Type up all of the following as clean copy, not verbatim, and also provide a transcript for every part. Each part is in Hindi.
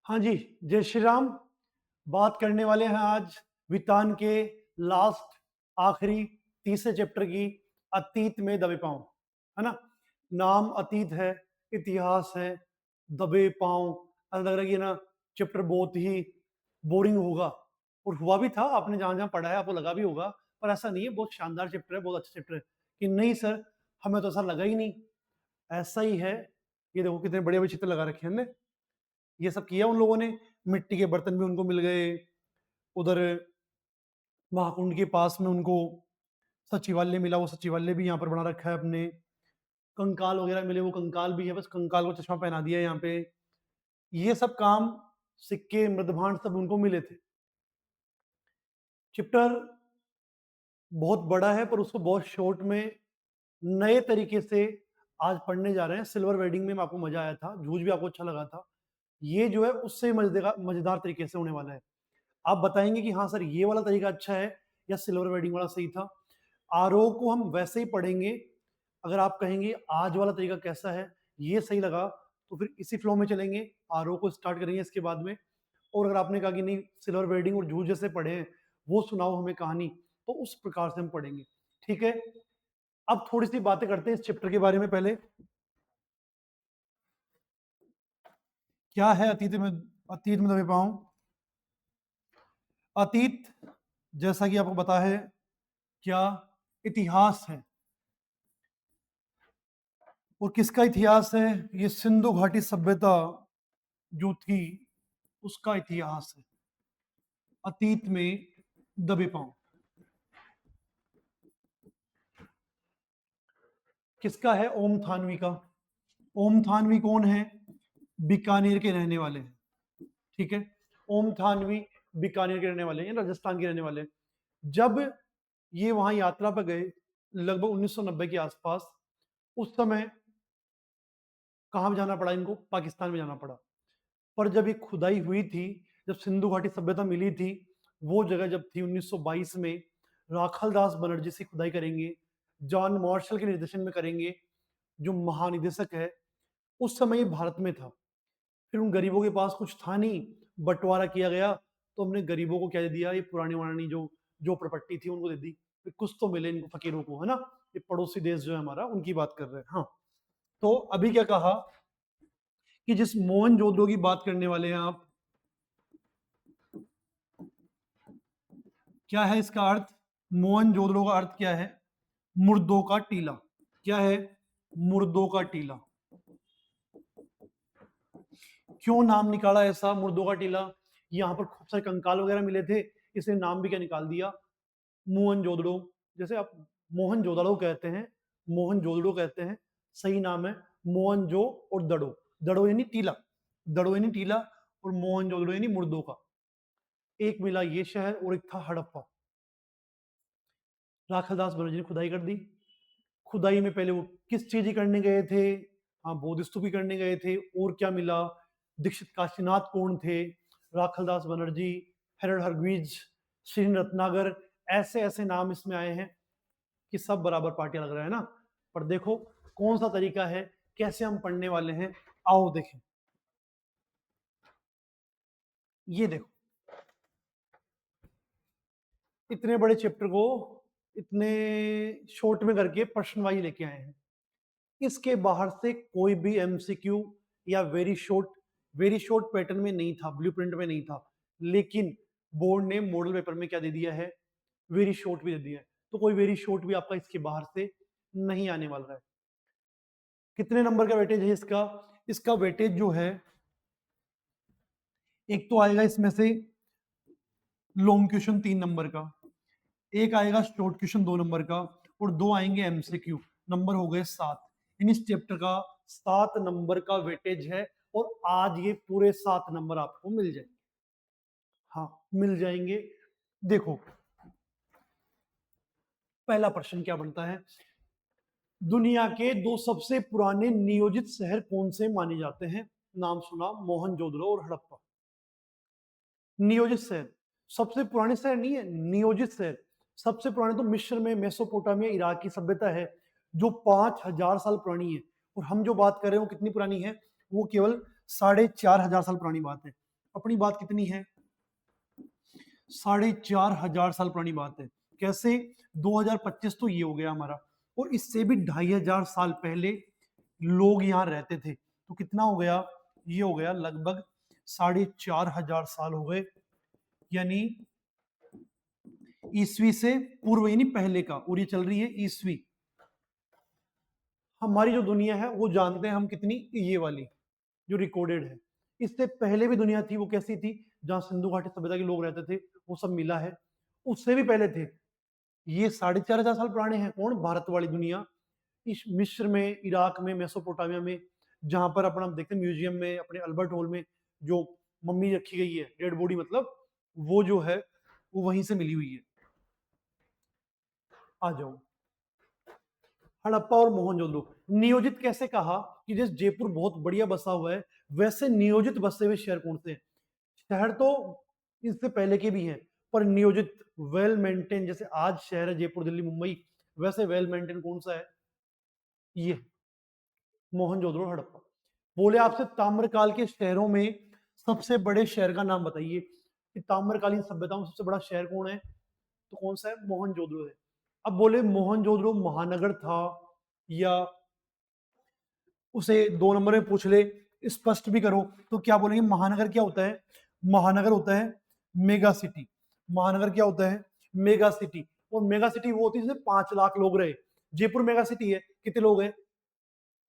हाँ जी, जय श्री राम। बात करने वाले हैं आज वितान के लास्ट आखिरी तीसरे चैप्टर की, अतीत में दबे पांव, है ना। नाम अतीत है, इतिहास है, दबे पांव। लग रहा है कि ना चैप्टर बहुत ही बोरिंग होगा, और हुआ भी था। आपने जहां जहां पढ़ा है आपको लगा भी होगा, पर ऐसा नहीं है। बहुत शानदार चैप्टर है, बहुत अच्छा चैप्टर है। कि नहीं सर, हमें तो ऐसा लगा ही नहीं। ऐसा ही है। ये देखो कितने बड़े बड़े चित्र लगा रखे हैं हमने। ये सब किया उन लोगों ने। मिट्टी के बर्तन भी उनको मिल गए। उधर महाकुंड के पास में उनको सचिवालय मिला, वो सचिवालय भी यहाँ पर बना रखा है अपने। कंकाल वगैरह मिले, वो कंकाल भी है, बस कंकाल को चश्मा पहना दिया है यहाँ पे। ये सब काम, सिक्के मृदभांड सब उनको मिले थे। चैप्टर बहुत बड़ा है, पर उसको बहुत शॉर्ट में नए तरीके से आज पढ़ने जा रहे हैं। सिल्वर वेडिंग में आपको मजा आया था, जूझ भी आपको अच्छा लगा था। ये जो है उससे मजेदार तरीके से होने वाला है। आप बताएंगे कि हाँ सर ये वाला तरीका अच्छा है या सिल्वर वेडिंग वाला सही था। आरोह को हम वैसे ही पढ़ेंगे। अगर आप कहेंगे आज वाला तरीका कैसा है, ये सही लगा, तो फिर इसी फ्लो में चलेंगे। आरोह को स्टार्ट करेंगे इसके बाद में। और अगर आपने कहा कि नहीं सिल्वर वेडिंग और जूझ जैसे पढ़े हैं, वो सुनाओ हमें कहानी, तो उस प्रकार से हम पढ़ेंगे। ठीक है। अब थोड़ी सी बातें करते हैं इस चैप्टर के बारे में। पहले क्या है अतीत में दबे पाऊं। अतीत, जैसा कि आपको पता है, क्या इतिहास है। और किसका इतिहास है? ये सिंधु घाटी सभ्यता जो थी, उसका इतिहास है। अतीत में दबे पांव किसका है? ओम थानवी का। ओम थानवी कौन है? बीकानेर के रहने वाले हैं। ठीक है। ओम थानवी बीकानेर के रहने वाले हैं, राजस्थान के रहने वाले हैं। जब ये वहां यात्रा पर गए, लगभग 1990 के आसपास, उस समय कहां जाना पड़ा इनको? पाकिस्तान में जाना पड़ा। पर जब ये खुदाई हुई थी, जब सिंधु घाटी सभ्यता मिली थी, वो जगह जब थी 1922 में, राखलदास बनर्जी से खुदाई करेंगे, जॉन मार्शल के निर्देशन में करेंगे, जो महानिदेशक है। उस समय ये भारत में था। फिर उन गरीबों के पास कुछ था नहीं, बंटवारा किया गया, तो हमने गरीबों को क्या दे दिया? ये पुरानी वरानी जो जो प्रॉपर्टी थी उनको दे दी। फिर कुछ तो मिले इनको फकीरों को, है ना। ये पड़ोसी देश जो है हमारा, उनकी बात कर रहे हैं। हाँ, तो अभी क्या कहा कि जिस मोहनजोदड़ो की बात करने वाले हैं आप, क्या है इसका अर्थ? मोहनजोदड़ो का अर्थ क्या है? मुर्दों का टीला। क्या है? मुर्दों का टीला। क्यों नाम निकाला ऐसा मुर्दों का टीला? यहाँ पर खूब सारे कंकाल वगैरह मिले थे, इसलिए नाम भी क्या निकाल दिया? मोहनजोदड़ो। जैसे आप मोहनजोदड़ो कहते हैं, मोहनजोदड़ो कहते हैं, सही नाम है मोहनजो और दड़ो। दड़ो यानी टीला, दड़ो यानी टीला, और मोहनजोदड़ो यानी मुर्दों का। एक मिला ये शहर, और एक था हड़प्पा। राखालदास बनर्जी ने खुदाई कर दी। खुदाई में पहले वो किस चीज ही करने गए थे? हाँ, बौद्ध स्तूप ही करने गए थे। और क्या मिला? दीक्षित काशीनाथ कौन थे? राखालदास बनर्जी, हेरल्ड हरग्विज, श्री रत्नागर। ऐसे ऐसे नाम इसमें आए हैं कि सब बराबर पार्टियां लग रहा है ना। पर देखो कौन सा तरीका है, कैसे हम पढ़ने वाले हैं। आओ देखें। ये देखो, इतने बड़े चैप्टर को इतने शॉर्ट में करके प्रश्न वाही लेके आए हैं। इसके बाहर से कोई भी एमसीक्यू या वेरी शॉर्ट पैटर्न में नहीं था, ब्लूप्रिंट में नहीं था। लेकिन बोर्ड ने मॉडल पेपर में क्या दे दिया है? वेरी शॉर्ट भी दे दिया है। तो कोई वेरी शॉर्ट भी आपका इसके बाहर से नहीं आने वाला है। कितने नंबर का वेटेज है इसका? इसका वेटेज जो है, एक तो आएगा इसमें से लॉन्ग क्वेश्चन 3 नंबर का, एक आएगा शॉर्ट क्वेश्चन 2 नंबर का, और 2 आएंगे एमसीक्यू। नंबर हो गए 7। इन इस चैप्टर का 7 नंबर का वेटेज है, और आज ये पूरे 7 नंबर आपको मिल जाएंगे। हाँ, मिल जाएंगे। देखो पहला प्रश्न क्या बनता है? दुनिया के 2 सबसे पुराने नियोजित शहर कौन से माने जाते हैं? नाम सुना, मोहनजोदड़ो और हड़प्पा। नियोजित शहर, सबसे पुराने शहर नहीं है, नियोजित शहर। सबसे पुराने तो मिस्र में, मेसोपोटामिया, इराक की सभ्यता है, जो 5000 साल पुरानी है। और हम जो बात कर रहे हैं वो कितनी पुरानी है? वो केवल 4500 साल पुरानी बात है। अपनी बात कितनी है, 4,500 साल पुरानी बात है। कैसे, 2025 तो ये हो गया हमारा, और इससे भी 2,500 साल पहले लोग यहाँ रहते थे। तो कितना हो गया, ये हो गया लगभग 4,500 साल हो गए, यानी ईस्वी से पूर्व, यानी पहले का, और ये चल रही है ईस्वी। हमारी जो दुनिया है वो जानते हैं हम कितनी, ये वाली जो रिकॉर्डेड है। इससे पहले भी दुनिया थी, वो कैसी थी, जहां सिंधु घाटी सभ्यता के लोग रहते थे, वो सब मिला है। उससे भी पहले थे, ये 4,500 साल पुराने हैं। कौन, भारत वाली दुनिया। इस मिस्र में, इराक में, मेसोपोटामिया में, जहां पर अपना हम देखते हैं म्यूजियम में, अपने अल्बर्ट हॉल में जो मम्मी रखी गई है, डेड बॉडी मतलब, वो जो है वो वहीं से मिली हुई है। आ जाओ, हड़प्पा और मोहनजोदड़ो। नियोजित कैसे कहा कि जैसे जयपुर बहुत बढ़िया बसा हुआ है, वैसे नियोजित बसे हुए शहर कौन से हैं? शहर तो इससे पहले के भी हैं, पर नियोजित, वेल मेंटेन, जैसे आज शहर है जयपुर, दिल्ली, मुंबई, वैसे वेल मेंटेन कौन सा है, ये मोहनजोदड़ो, हड़प्पा। बोले आपसे ताम्रकाल के शहरों में सबसे बड़े शहर का नाम बताइए, कि ताम्रकालीन सभ्यताओं में सबसे बड़ा शहर कौन है, तो कौन सा है, मोहनजोदड़ो है। अब बोले मोहनजोदड़ो महानगर था, या उसे 2 नंबर में पूछ ले, स्पष्ट भी करो, तो क्या बोलेंगे, महानगर क्या होता है, महानगर होता है मेगा सिटी। महानगर क्या होता है, मेगा सिटी। और मेगा सिटी वो होती है जिसमें 5 लाख लोग रहे। जयपुर मेगा सिटी है, कितने लोग हैं,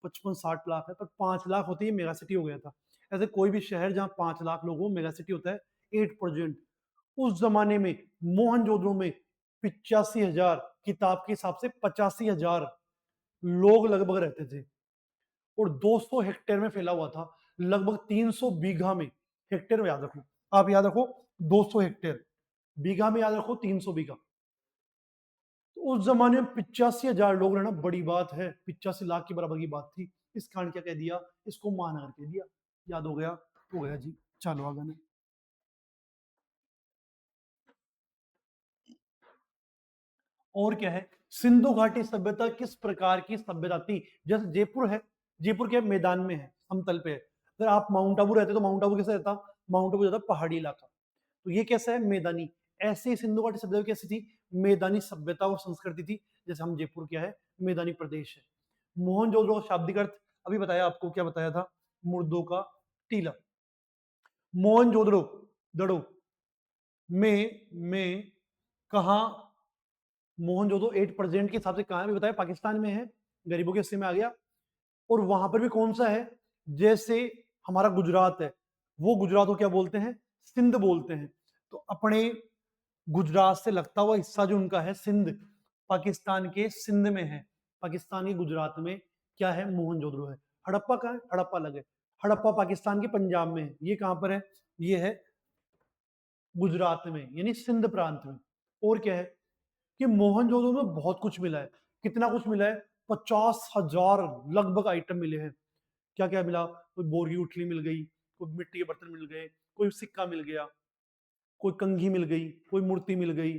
55-60 लाख है, पर 5 लाख होती है, मेगा सिटी हो गया था। ऐसे कोई भी शहर जहां 5 लाख लोग हो, मेगा सिटी होता है। 8%। उस जमाने में मोहनजोदड़ो में 85,000, किताब के हिसाब से 85,000 लोग लगभग रहते थे, और 200 हेक्टेयर में फैला हुआ था, लगभग 300 बीघा में। हेक्टेयर में याद रखो, आप याद रखो 200 हेक्टेयर, बीघा में याद रखो 300 बीघा। तो उस जमाने में 85,000 लोग रहना बड़ी बात है, 85 लाख के बराबर की बात थी। इस कारण क्या कह दिया, इसको महानगर कह दिया। याद हो गया जी। चलो आगे में, और क्या है, सिंधु घाटी सभ्यता किस प्रकार की सभ्यता थी। जैसे जयपुर है, जयपुर के मैदान में है, समतल पे है। अगर आप माउंट आबू रहते तो माउंट आबू कैसा रहता, माउंट आबू ज्यादा पहाड़ी इलाका, तो ये कैसा है, मैदानी। ऐसे ही सिंधु घाटी सभ्यता कैसी थी, मैदानी सभ्यता और संस्कृति थी। जैसे हम जयपुर क्या है, मैदानी प्रदेश है। मोहनजोदड़ो का शाब्दिक अर्थ अभी बताया आपको, क्या बताया था, मुर्दों का टीला। मोहनजोदड़ो दड़ो में कहा, मोहनजोदड़ो 8% के हिसाब से कहां है, अभी बताया पाकिस्तान में है, गरीबों के हिस्से में आ गया। और वहां पर भी कौन सा है, जैसे हमारा गुजरात है, वो गुजरात को क्या बोलते हैं, सिंध बोलते हैं। तो अपने गुजरात से लगता हुआ हिस्सा जो उनका है, सिंध, पाकिस्तान के सिंध में है। पाकिस्तान के गुजरात में क्या है, मोहनजोदड़ो है। हड़प्पा कहाँ है, हड़प्पा अलग है। हड़प्पा पाकिस्तान के पंजाब में है। ये कहां पर है, ये है गुजरात में, यानी सिंध प्रांत में। और क्या है कि मोहनजोदड़ो में बहुत कुछ मिला है। कितना कुछ मिला है, 50,000 लगभग आइटम मिले हैं। क्या क्या मिला, कोई बोर की उठली मिल गई, कोई मिट्टी के बर्तन मिल गए, कोई सिक्का मिल गया, कोई कंघी मिल गई, कोई मूर्ति मिल गई,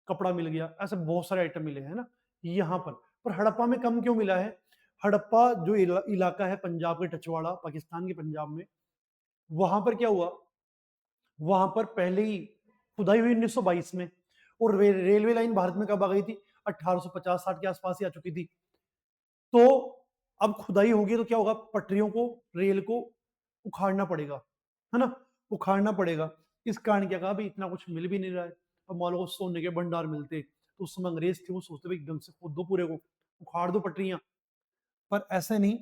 कपड़ा मिल गया, ऐसे बहुत सारे आइटम मिले हैं ना यहाँ पर हड़प्पा में कम क्यों मिला है। हड़प्पा जो इलाका है पंजाब के टचवाड़ा, पाकिस्तान के पंजाब में, वहां पर क्या हुआ, वहां पर पहले ही खुदाई हुई 1922 में। और रेलवे लाइन भारत में कब आ गई थी, 1850-60 के आसपास ही आ चुकी थी। तो अब खुदाई होगी तो क्या होगा, पटरियों को, रेल को उखाड़ना पड़ेगा, है ना, उखाड़ना पड़ेगा। इस कारण क्या कहा भाई, इतना कुछ मिल भी नहीं रहा है। अब मान लो सोने के भंडार मिलते तो उस समय अंग्रेज थे, वो सोचते भाई एकदम से खोद दो पूरे को, उखाड़ दो पटरियां, पर ऐसे नहीं,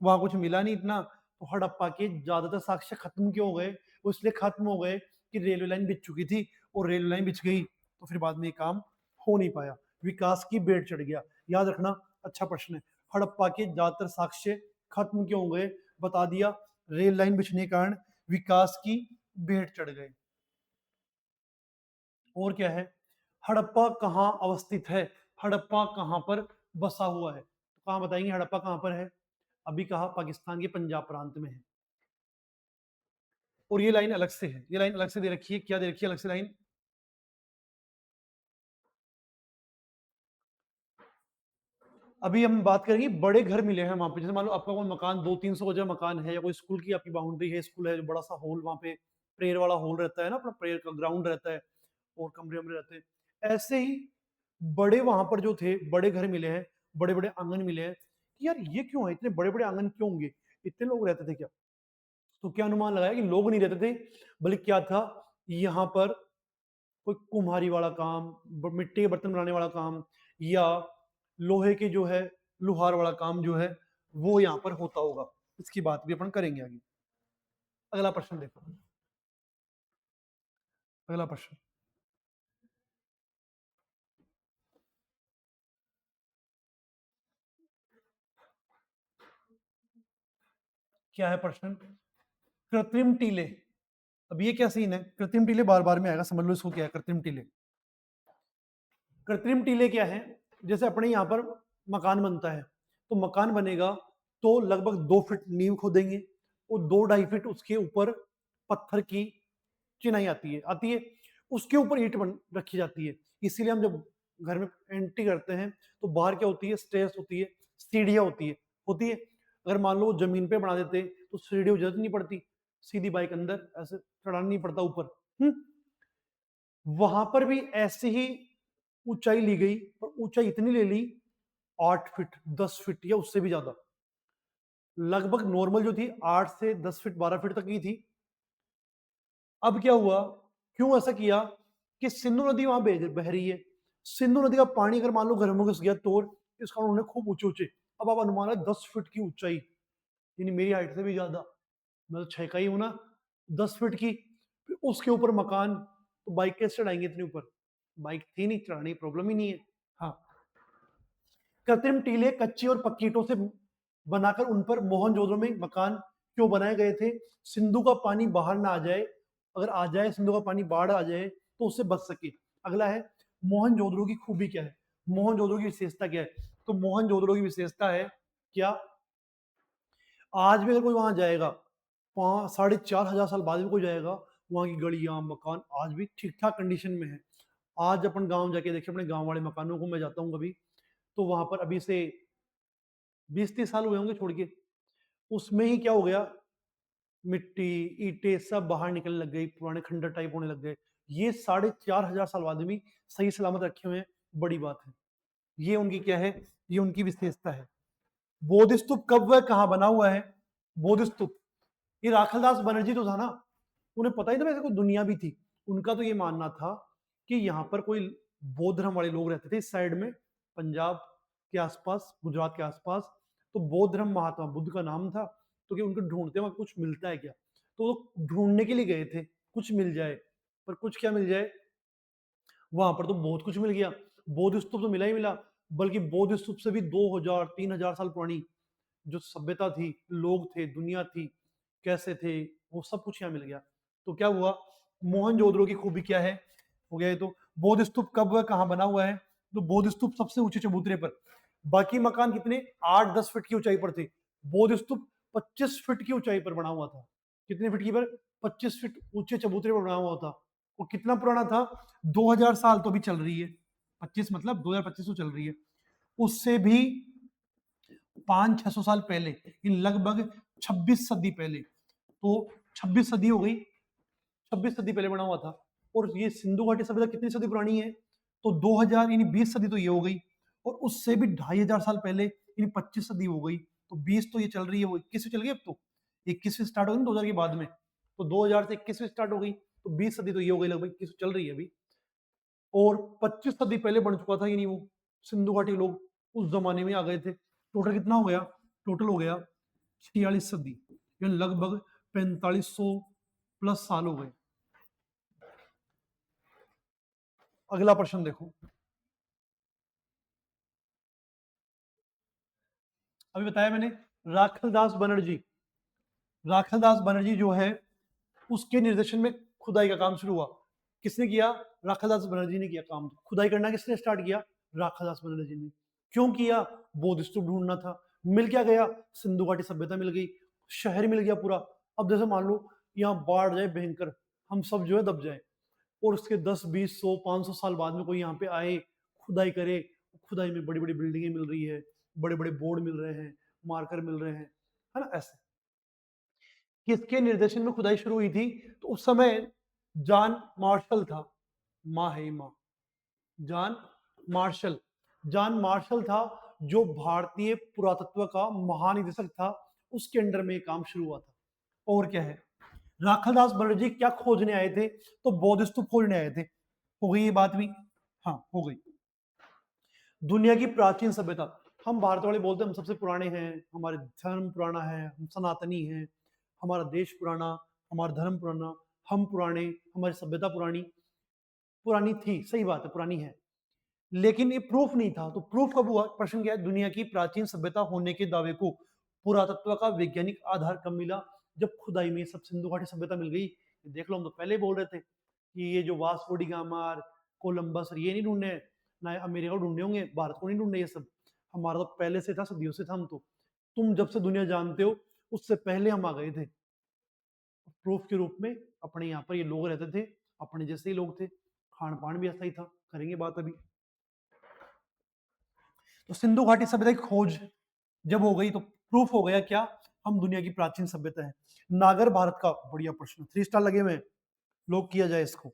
वहां कुछ मिला नहीं इतना। तो हड़प्पा के ज्यादातर साक्ष्य खत्म क्यों हो गए, वो इसलिए खत्म हो गए कि रेलवे लाइन बिछ चुकी थी, और रेलवे लाइन बिछ गई तो फिर बाद में ये काम हो नहीं पाया, विकास की बेड़ चढ़ गया। याद रखना, अच्छा प्रश्न है। हड़प्पा के ज्यादातर साक्ष्य खत्म क्यों हो गए, बता दिया, रेल लाइन बिछने के कारण विकास की बेड़ चढ़ गए। और क्या है, हड़प्पा कहाँ अवस्थित है, हड़प्पा कहाँ पर बसा हुआ है, तो कहाँ बताएंगे हड़प्पा कहाँ पर है। अभी कहा पाकिस्तान के पंजाब प्रांत में है। और ये लाइन अलग से है, ये लाइन अलग से दे रखी है, क्या दे रखी है अलग से लाइन, अभी हम बात करेंगे बड़े घर मिले हैं वहां पे। जैसे मान लो आपका कोई मकान 200-300 गज मकान है, या कोई स्कूल की आपकी बाउंड्री है, स्कूल है, बड़ा सा हॉल वहां पे प्रेयर वाला हॉल रहता है ना, अपना प्रेयर का ग्राउंड रहता है और कमरे वमरे रहते हैं। ऐसे ही बड़े वहां पर जो थे बड़े घर मिले हैं, बड़े बड़े आंगन मिले हैं कि यार ये क्यों है, इतने बड़े बड़े आंगन क्यों होंगे, इतने लोग रहते थे क्या? तो क्या अनुमान लगाया कि लोग नहीं रहते थे, बल्कि क्या था, यहाँ पर कोई कुम्हारी वाला काम, मिट्टी के बर्तन बनाने वाला काम, या लोहे के जो है लुहार वाला काम जो है वो यहाँ पर होता होगा। इसकी बात भी अपन करेंगे आगे। अगला प्रश्न देखो, अगला प्रश्न, क्या है प्रश्न? कृत्रिम टीले। अब ये क्या सीन है, कृत्रिम टीले बार बार में आएगा, समझ लो इसको क्या है कृत्रिम टीले। कृत्रिम टीले क्या है, जैसे अपने यहाँ पर मकान बनता है, तो मकान बनेगा तो लगभग 2 फीट नींव खोदेंगे और 2-2.5 फीट उसके ऊपर पत्थर की चिनाई आती है, उसके ऊपर ईंट बन रखी जाती है। इसीलिए हम जब घर में एंट्री करते हैं तो बाहर क्या होती है, स्टेयर्स होती है, सीढ़ियाँ होती है। अगर मान लो जमीन पे बना देते तो सीढ़ियों की जरूरत नहीं पड़ती, सीधी बाइक अंदर ऐसे चढ़ाना नहीं पड़ता ऊपर। वहां पर भी ऐसे ही ऊंचाई ली गई, और ऊंचाई इतनी ले ली 8 फीट 10 फीट या उससे भी ज्यादा। लगभग नॉर्मल जो थी 8 से 10 फीट 12 फीट तक की थी। अब क्या हुआ, क्यों ऐसा किया कि सिंधु नदी वहां बह रही है, सिंधु नदी का पानी अगर मान लो घर में घुस गया तो इस कारण उन्होंने खूब ऊंचे ऊंचे, अब आप अनुमान है 10 फीट की ऊंचाई, यानी मेरी हाइट से भी ज्यादा, मैं तो 6 का ही हूं ना, 10 फीट की, फिर उसके ऊपर मकान, तो बाइक कैसे चढ़ाएंगे इतने ऊपर? बाइक थी नहीं, चढ़ाने की प्रॉब्लम ही नहीं है। हाँ, कृत्रिम टीले कच्ची और पक्की ईंटों से बनाकर उन पर मोहनजोदड़ो में मकान क्यों बनाए गए थे? सिंधु का पानी बाहर ना आ जाए, अगर आ जाए सिंधु का पानी बाढ़ आ जाए तो उससे बच सके। अगला है मोहनजोदड़ो की खूबी क्या है, मोहनजोदड़ो की विशेषता क्या है? तो मोहनजोदड़ो की विशेषता है क्या, आज भी अगर कोई वहां जाएगा, 4,500 साल बाद भी कोई जाएगा, वहां की गलियां मकान आज भी ठीक ठाक कंडीशन में है। आज अपन गांव जाके देखिए, अपने गांव वाले मकानों को मैं जाता हूँ कभी, तो वहां पर अभी से 20-30 साल हुए होंगे छोड़ के, उसमें ही क्या हो गया, मिट्टी ईंटें सब बाहर निकलने लग गई, पुराने खंडर टाइप होने लग गए। ये 4,500 साल बाद भी सही सलामत रखे हुए हैं, बड़ी बात है। ये उनकी क्या है, ये उनकी विशेषता है। बौद्ध स्तूप कब व कहाँ बना हुआ है? बौद्ध स्तूप, ये राखलदास बनर्जी तो था ना, उन्हें पता ही था वैसे कोई दुनिया भी थी। उनका तो ये मानना था कि यहाँ पर कोई बौद्ध धर्म वाले लोग रहते थे इस साइड में, पंजाब के आसपास, गुजरात के आसपास, तो बौद्ध धर्म महात्मा बुद्ध का नाम था। तो कि उनको ढूंढते वहां कुछ मिलता है क्या, तो वो ढूंढने के लिए गए थे, कुछ मिल जाए। पर कुछ क्या मिल जाए, वहां पर तो बहुत कुछ मिल गया, बौद्ध स्तूप तो मिला ही मिला, बल्कि बौद्ध स्तूप से भी 2,000-3,000 साल पुरानी जो सभ्यता थी, लोग थे, दुनिया थी, कैसे थे, वो सब कुछ यहाँ मिल गया। तो क्या हुआ, मोहनजोदड़ो की खूबी क्या है, हो गया ये तो। बौद्ध स्तूप कब व कहाँ बना हुआ है? तो बौद्ध स्तूप सबसे ऊंचे चबूतरे पर, बाकी मकान कितने 8-10 फीट की ऊंचाई पर थे, बौद्ध स्तूप 25 फीट की ऊंचाई पर बना हुआ था। कितने फीट की पर? 25 फीट ऊंचे चबूतरे पर बना हुआ था। वो कितना पुराना था? 2,000 साल तो अभी चल रही है, 25 मतलब 2025 तो चल रही है, उससे भी 500-600 साल पहले, इन लगभग 26 सदी पहले, तो 26 सदी हो गई, 26 सदी पहले बना हुआ था। और ये सिंधु घाटी सभ्यता कितनी सदी पुरानी है? तो 2000 यानी 20 सदी तो ये हो गई, और उससे भी 2,500 साल पहले यानी 25 सदी हो गई, तो 20 तो ये चल रही है, वो 21 चल गई, अब तो 21वीं स्टार्ट हो गई 2000 के बाद में, तो 2000 से 21वीं स्टार्ट हो गई, तो 20 सदी तो ये हो गई, लगभग 21 चल रही है अभी। और 25 सदी पहले बन चुका था, यानी वो सिंधु घाटी लोग उस जमाने में आ गए थे। टोटल कितना हो गया? टोटल हो गया 46 सदी, यानी लगभग 4500 प्लस साल हो गए। अगला प्रश्न देखो, अभी बताया मैंने राखलदास बनर्जी, राखलदास बनर्जी जो है उसके निर्देशन में खुदाई का काम शुरू हुआ। किसने किया? राखलदास बनर्जी ने किया काम। खुदाई करना किसने स्टार्ट किया? राखलदास बनर्जी ने। क्यों किया? बौद्ध स्तूप ढूंढना था। मिल क्या गया? सिंधु घाटी सभ्यता मिल गई, शहर मिल गया पूरा। अब जैसे मान लो यहाँ बाढ़ जाए भयंकर, हम सब जो है दब जाए, और उसके 10-20-100-500 साल बाद में कोई यहाँ पे आए, खुदाई करे, खुदाई में बड़ी बड़ी बिल्डिंगें मिल रही है, बड़े बड़े बोर्ड मिल रहे हैं, मार्कर मिल रहे हैं, है ना, ऐसे। किसके निर्देशन में खुदाई शुरू हुई थी? तो उस समय जॉन मार्शल था, माँ है माँ, जॉन मार्शल, जॉन मार्शल था जो भारतीय पुरातत्व का महानिदेशक था, उसके अंडर में काम शुरू हुआ था। और क्या है, राखालदास बनर्जी क्या खोजने आए थे, तो बौद्ध स्तूप खोजने आए थे। हो गई ये बात भी, हाँ हो गई। दुनिया की प्राचीन सभ्यता, हम भारत वाले बोलते हैं हम सबसे पुराने हैं, हमारे धर्म पुराना है, हम सनातनी हैं, हमारा देश पुराना, हमारा धर्म पुराना, हम पुराने, हमारी सभ्यता पुरानी। पुरानी थी, सही बात है, पुरानी है, लेकिन ये प्रूफ नहीं था। तो प्रूफ कब हुआ, प्रश्न क्या है, दुनिया की प्राचीन सभ्यता होने के दावे को पुरातत्व का वैज्ञानिक आधार कब मिला, जब खुदाई में सब सिंधु घाटी सभ्यता मिल गई। देख लो, हम तो पहले ही बोल रहे थे कि ये जो वास्को डी गामा, कोलंबस, ये नहीं ढूंढे, ना अमेरिका को ढूंढे होंगे, भारत को नहीं ढूंढे, ये सब हमारा तो पहले से था, सदियों से था। हम तो, तुम जब से दुनिया जानते हो उससे पहले हम आ गए थे। प्रूफ के रूप में अपने यहाँ पर ये लोग रहते थे, अपने जैसे ही लोग थे, खान पान भी ऐसा ही था, करेंगे बात अभी। तो सिंधु घाटी सभ्यता की खोज जब हो गई तो प्रूफ हो गया क्या, हम दुनिया की प्राचीन सभ्यता है। नागर भारत का, बढ़िया प्रश्न, 3 स्टार लगे हुए, लोग किया जाए इसको।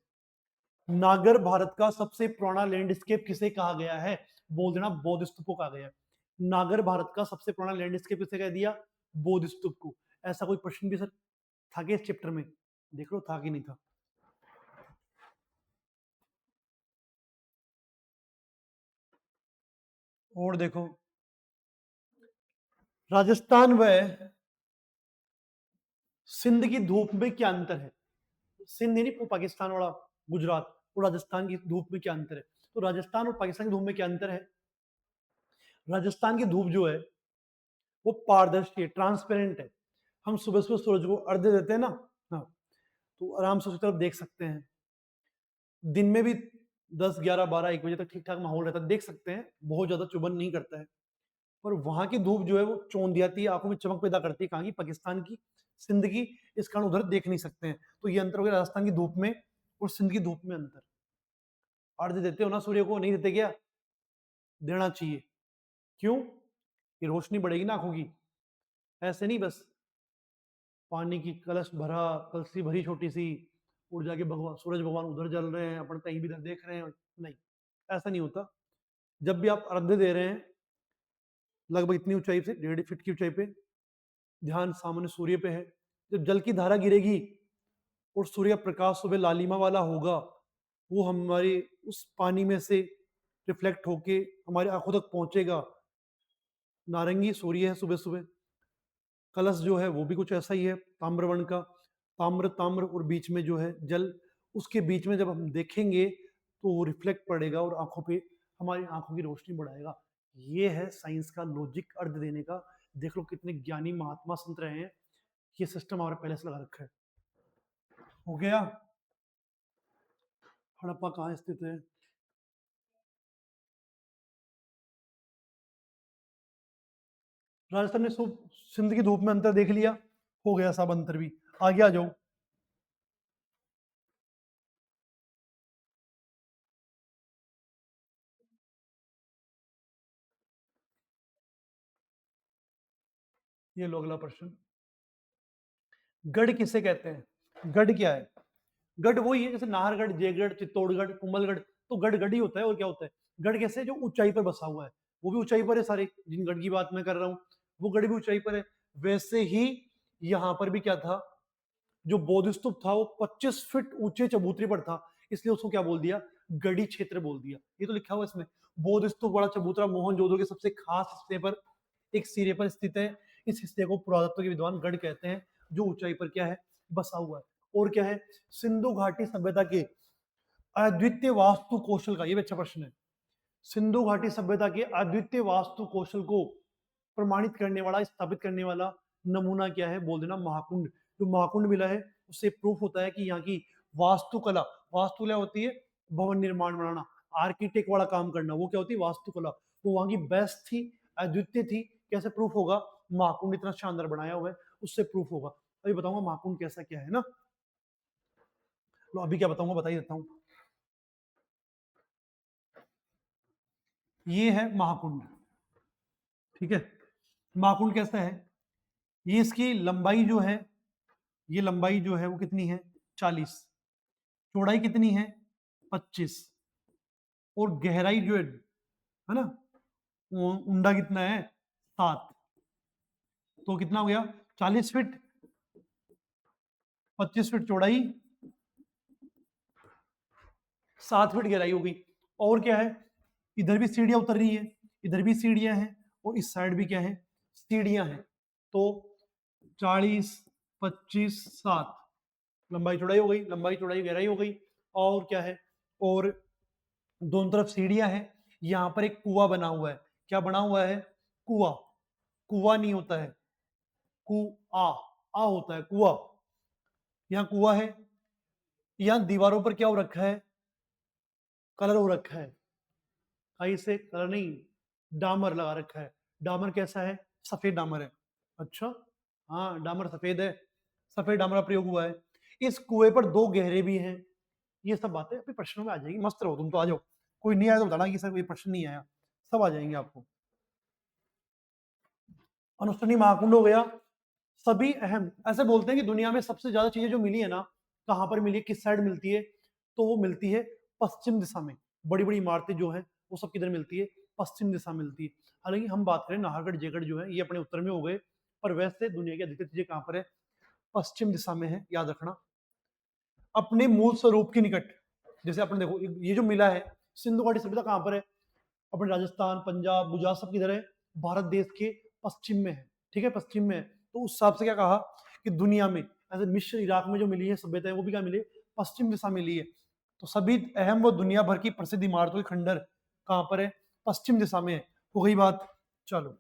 नागर भारत का सबसे पुराना लैंडस्केप किसे कहा गया है, बोल देना बौद्ध स्तूप को कहा गया है। नागर भारत का सबसे पुराना लैंडस्केप किसे कह दिया, बौद्ध स्तूप को। ऐसा कोई प्रश्न भी सर था कि इस चैप्टर में, देख लो था कि नहीं था। और देखो, राजस्थान व सिंध की धूप में क्या अंतर है, सिंध नहीं, वो पाकिस्तान वाला, गुजरात और राजस्थान की धूप में क्या अंतर है। तो राजस्थान और पाकिस्तान की धूप में क्या अंतर है, राजस्थान की धूप जो है वो पारदर्शी है, ट्रांसपेरेंट है। हम सुबह सुबह सूरज को अर्घ्य देते हैं ना, हाँ, तो आराम से उसकी तरफ देख सकते हैं। दिन में भी 10, 11, 12, 1 बजे तक ठीक ठाक माहौल रहता है, देख सकते हैं, बहुत ज्यादा चुभन नहीं करता है। पर वहां की धूप जो है वो चौंधियाती है, आंखों में चमक पैदा करती है, कहाँ की, पाकिस्तान की, सिंध की, इस कारण उधर देख नहीं सकते हैं। तो ये अंतर हो गया राजस्थान की धूप में और सिंध की धूप में अंतर। अर्घ्य देते हो ना सूर्य को, नहीं देते क्या, देना चाहिए। क्यों, ये रोशनी बढ़ेगी ना आंखों की, ऐसे नहीं बस पानी की कलश भरा, कलसी भरी छोटी सी, उड़ जाके भगवान सूरज भगवान उधर जल रहे हैं, अपन कहीं भी इधर देख रहे हैं, नहीं, ऐसा नहीं होता। जब भी आप अर्घ्य दे रहे हैं, लगभग इतनी ऊंचाई से, 1.5 फीट की ऊंचाई पे, ध्यान सामान्य सूर्य पे है। जब जल की धारा गिरेगी और सूर्य प्रकाश सुबह लालिमा वाला होगा, वो हमारे उस पानी में से रिफ्लेक्ट होके हमारी आंखों तक पहुंचेगा। नारंगी सूर्य है सुबह सुबह, कलश जो है वो भी कुछ ऐसा ही है, ताम्र वर्ण का, ताम्र ताम्र, और बीच में जो है जल, उसके बीच में जब हम देखेंगे तो वो रिफ्लेक्ट पड़ेगा और आंखों पे, हमारी आंखों की रोशनी बढ़ाएगा। ये है साइंस का लॉजिक अर्थ देने का। देख लो कितने ज्ञानी महात्मा संत रहे हैं, ये सिस्टम हमारे पहले से लगा रखा है। हो गया, हड़प्पा कहाँ स्थित है, राजस्थान में सिंध की धूप में अंतर देख लिया, हो गया सब अंतर भी। आगे आ जाओ, ये लो अगला प्रश्न, गढ़ किसे कहते हैं, गढ़ क्या है, गढ़ वही है जैसे नाहरगढ़, जयगढ़, चित्तौड़गढ़, कुंभलगढ़, तो गढ़ गढ़ ही होता है, और क्या होता है। गढ़ कैसे, जो ऊंचाई पर बसा हुआ है, वो भी ऊंचाई पर है, सारे जिन गढ़ की बात मैं कर रहा हूँ वो गढ़ भी ऊंचाई पर है। वैसे ही यहाँ पर भी क्या था, जो बौद्ध स्तूप था वो 25 फीट ऊंचे चबूतरे पर था, इसलिए उसको क्या बोल दिया, गढ़ी क्षेत्र बोल दिया। ये तो लिखा हुआ है इसमें, बौद्ध स्तूप बड़ा चबूतरा मोहनजोदड़ो के सबसे खास हिस्से पर, एक सिरे पर स्थित है। इस हिस्से को पुरातत्व के विद्वान गढ़ कहते हैं, जो ऊंचाई पर क्या है, बसा हुआ है। और क्या है, सिंधु घाटी सभ्यता के अद्वितीय वास्तु कौशल का, ये भी अच्छा प्रश्न है, सिंधु घाटी सभ्यता के अद्वितीय वास्तु कौशल को प्रमाणित करने वाला, स्थापित करने वाला नमूना क्या है, बोल देना महाकुंड। जो महाकुंड मिला है उससे प्रूफ होता है कि यहाँ की वास्तुकला, वास्तुकला होती है भवन निर्माण बनाना, आर्किटेक्ट वाला काम करना, वो क्या होती है, वास्तुकला, वो वहां की बेस्ट थी, अद्वितीय थी। कैसे प्रूफ होगा, महाकुंड इतना शानदार बनाया हुआ है, उससे प्रूफ होगा। अभी बताऊंगा महाकुंड कैसा क्या है ना, तो अभी क्या बताऊंगा, बता ही देता हूँ। ये है महाकुंड, ठीक है। महाकुंड कैसा है, ये इसकी लंबाई जो है, ये लंबाई जो है वो कितनी है, 40, चौड़ाई कितनी है 25, और गहराई जो है ना वो उंडा कितना है 7, तो कितना हो गया 40 फीट, 25 फीट चौड़ाई, 7 फीट गहराई हो गई। और क्या है, इधर भी सीढ़ियां उतर रही है, इधर भी सीढ़ियां हैं, और इस साइड भी क्या है सीढ़ियां हैं। तो 40, 25, 7, लंबाई चौड़ाई हो गई, लंबाई चौड़ाई गहराई हो गई। और क्या है, और दोनों तरफ सीढ़ियां हैं। यहां पर एक कुआं बना हुआ है, क्या बना हुआ है कुआं, कुआं नहीं होता है कुआ, आ होता है कुआं। यहाँ कुआं है, यहाँ दीवारों पर क्या हो रखा है कलर हो रखा है, कहीं से कलर नहीं डामर लगा रखा है। डामर कैसा है सफेद डामर है। अच्छा, हाँ डामर सफेद है, सफेद डामर का प्रयोग हुआ है। इस कुएं पर 2 गहरे भी हैं। ये सब बातें अपने प्रश्नों में आ जाएगी, मस्त रहो तुम तो, आ जाओ। कोई नहीं आया तो बताना कि सर कोई प्रश्न नहीं आया, सब आ जाएंगे आपको। अनुष्ठानी महाकुंड हो गया। सभी अहम, ऐसे बोलते हैं कि दुनिया में सबसे ज्यादा चीजें जो मिली है ना, कहां पर मिली है, किस साइड मिलती है, तो वो मिलती है पश्चिम दिशा में। बड़ी बड़ी इमारतें जो है वो सब किधर मिलती है पश्चिम दिशा में मिलती है। हालांकि हम बात करें नाहरगढ़ जयगढ़ जो है ये अपने उत्तर में हो गए, पर वैसे दुनिया की अधिकतर चीजें कहां पर है पश्चिम दिशा में है, याद रखना। अपने मूल स्वरूप के निकट, जैसे अपने देखो ये जो मिला है सिंधु घाटी सभ्यता कहां पर है, अपने राजस्थान पंजाब गुजरात सब किधर है भारत देश के पश्चिम में है, ठीक है पश्चिम में है। तो उस हिसाब से क्या कहा कि दुनिया में ऐसे मिस्र इराक में जो मिली है सभ्यता वो भी क्या मिली पश्चिम दिशा मिली है। तो सभी अहम व दुनिया भर की प्रसिद्ध इमारतों के खंडर कहां पर है पश्चिम दिशा में है। हो गई बात। चलो,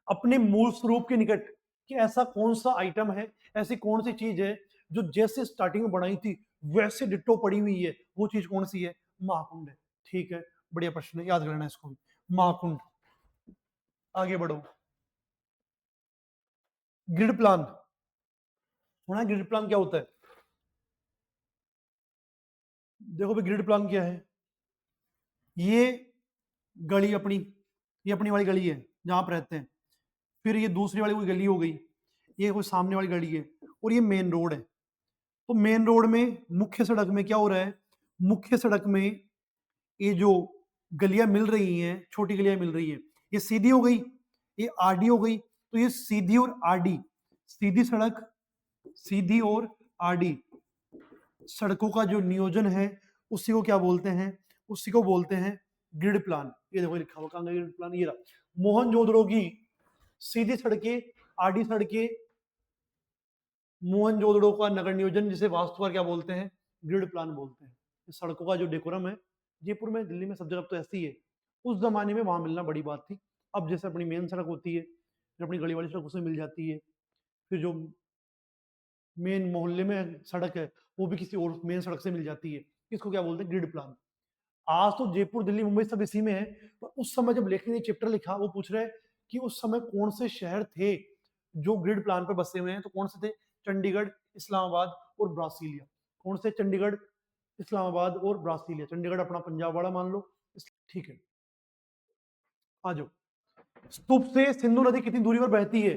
अपने मूल स्वरूप के निकट, कि ऐसा कौन सा आइटम है, ऐसी कौन सी चीज है जो जैसे स्टार्टिंग में बनाई थी वैसे डिट्टो पड़ी हुई है, वो चीज कौन सी है महाकुंड है। ठीक है, बढ़िया प्रश्न है, याद करना इसको भी, महाकुंड। आगे बढ़ो, ग्रिड प्लान सुना है, ग्रिड प्लान क्या होता है? देखो भाई ग्रिड प्लान क्या है, ये गली अपनी, ये अपनी वाली गली है जहां आप रहते हैं, फिर ये दूसरी वाली कोई गली हो गई, ये कोई सामने वाली गली है, और ये मेन रोड है। तो मेन रोड में मुख्य सड़क में क्या हो रहा है, मुख्य सड़क में ये जो गलियां मिल रही हैं छोटी गलियां मिल रही हैं, ये सीधी हो गई, ये आरडी हो गई। तो ये सीधी और आरडी, सीधी सड़क, सीधी और आरडी सड़कों का जो नियोजन है उसी को क्या बोलते हैं, उसी को बोलते हैं ग्रिड प्लान। ये देखो लिखा हुआ कहां गया ग्रिड प्लान, ये रहा मोहनजोदड़ो की सीधी सड़कें, आरडी सड़कें, मोहनजोदड़ो का नगर नियोजन जिसे वास्तुकार क्या बोलते हैं ग्रिड प्लान बोलते हैं। सड़कों का जो डेकोरम है जयपुर में दिल्ली में सब जगह तो ऐसी ही है, उस जमाने में वहां मिलना बड़ी बात थी। अब जैसे अपनी मेन सड़क होती है, फिर अपनी गली वाली सड़क उसमें मिल जाती है, फिर जो मेन मोहल्ले में सड़क है वो भी किसी और मेन सड़क से मिल जाती है। इसको क्या बोलते हैं ग्रिड प्लान। आज तो जयपुर दिल्ली मुंबई सब इसी में है, पर उस समय जब लेखक ने चैप्टर लिखा वो पूछ रहे हैं कि उस समय कौन से शहर थे जो ग्रिड प्लान पर बसे हुए हैं, तो कौन से थे चंडीगढ़, इस्लामाबाद और ब्रासीलिया। कौन से चंडीगढ़, इस्लामाबाद और ब्रासीलिया। चंडीगढ़ अपना पंजाब वाला मान लो, ठीक है। आ जाओ, स्तूप से सिंधु नदी कितनी दूरी पर बहती है,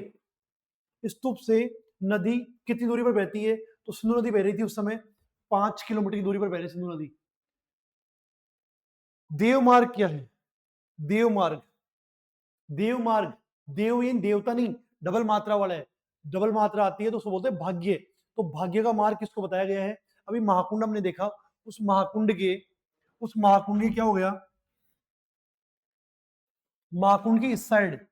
स्तूप से नदी कितनी दूरी पर बहती है, तो सिंधु नदी बह रही थी उस समय 5 किलोमीटर की दूरी पर बह रही सिंधु नदी। देवमार्ग क्या है, देवमार्ग, देवमार्ग, देव इन देवता नहीं, डबल मात्रा वाला है, डबल मात्रा आती है तो उसको बोलते हैं भाग्य। तो भाग्य का मार्ग किसको बताया गया है, अभी महाकुंड हमने देखा, उस महाकुंड के, उस महाकुंड के क्या हो गया, महाकुंड की इस साइड,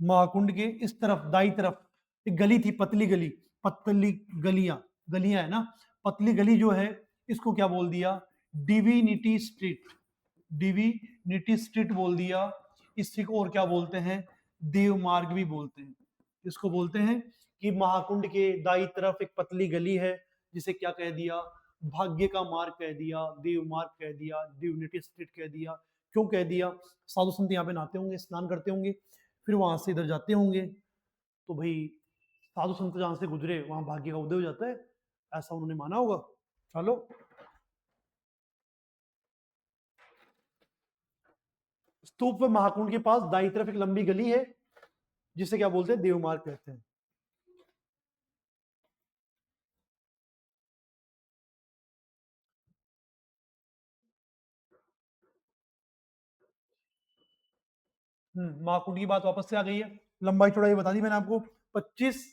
महाकुंड के इस तरफ दाई तरफ एक गली थी, पतली गली, पतली गलियां, गलियां है ना, पतली गली जो है इसको क्या बोल दिया डिविनिटी स्ट्रीट, डिविनिटी स्ट्रीट बोल दिया। इसी को और क्या बोलते हैं देव मार्ग भी बोलते हैं। इसको बोलते हैं कि महाकुंड के दाई तरफ एक पतली गली है जिसे क्या कह दिया भाग्य का मार्ग कह दिया, देव मार्ग कह दिया, डिविनिटी स्ट्रीट कह दिया। क्यों कह दिया, साधु संत यहाँ पे नहाते होंगे, स्नान करते होंगे, फिर वहां से इधर जाते होंगे, तो भाई साधु संत जहां से गुजरे वहां भाग्य का उदय हो जाता है, ऐसा उन्होंने माना होगा। चलो, स्तूप व महाकुंड के पास दाई तरफ एक लंबी गली है जिसे क्या बोलते हैं देवमार्ग कहते हैं। महाकुंड की बात वापस से आ गई है। लंबाई चौड़ाई बता दी मैंने आपको, 25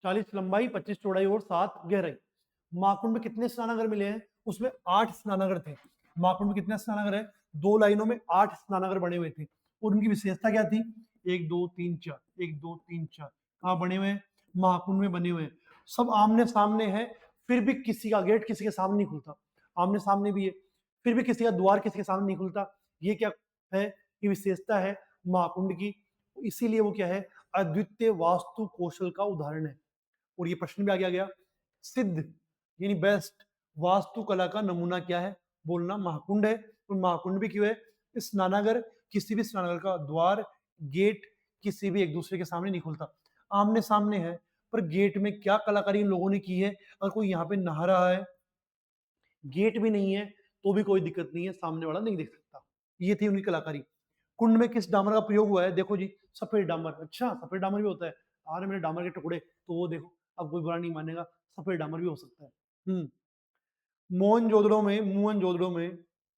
40 लंबाई, 25 चौड़ाई और 7 गहराई। महाकुंड में कितने स्नानागार मिले हैं? उसमें 8 स्नानागार थे। महाकुंड में कितने स्नानागार है? 2 लाइनों में 8 स्नानागार बने हुए थे। और उनकी विशेषता क्या थी? 1 2 3 4, 1 2 3 4 कहाँ बने हुए हैं? महाकुंड में बने हुए हैं। सब आमने सामने है, फिर भी किसी का गेट किसी के सामने नहीं खुलता। आमने सामने भी है, फिर भी किसी का द्वार किसी के सामने नहीं खुलता। ये क्या है? ये विशेषता है महाकुंड की। इसीलिए वो क्या है? अद्वितीय वास्तु कौशल का उदाहरण है। और ये प्रश्न भी आ गया, सिद्ध यानी बेस्ट वास्तुकला का नमूना क्या है? बोलना महाकुंड है। और महाकुंड भी क्यों है? स्नानागार, किसी भी स्नानागार का द्वार, गेट किसी भी एक दूसरे के सामने नहीं खुलता, आमने सामने है। पर गेट में क्या कलाकारी इन लोगों ने की है? अगर कोई यहाँ पे नहा रहा है, गेट भी नहीं है, तो भी कोई दिक्कत नहीं है, सामने वाला नहीं देख सकता। ये थी उनकी कलाकारी। कुंड में किस डामर का प्रयोग हुआ है? देखो जी, सफेद डामर। अच्छा, सफेद डामर भी होता है। आ रहे मेरे डामर के टुकड़े, तो वो देखो, अब कोई बुरा नहीं मानेगा, सफेद डामर भी हो सकता है। मोहनजोदड़ो में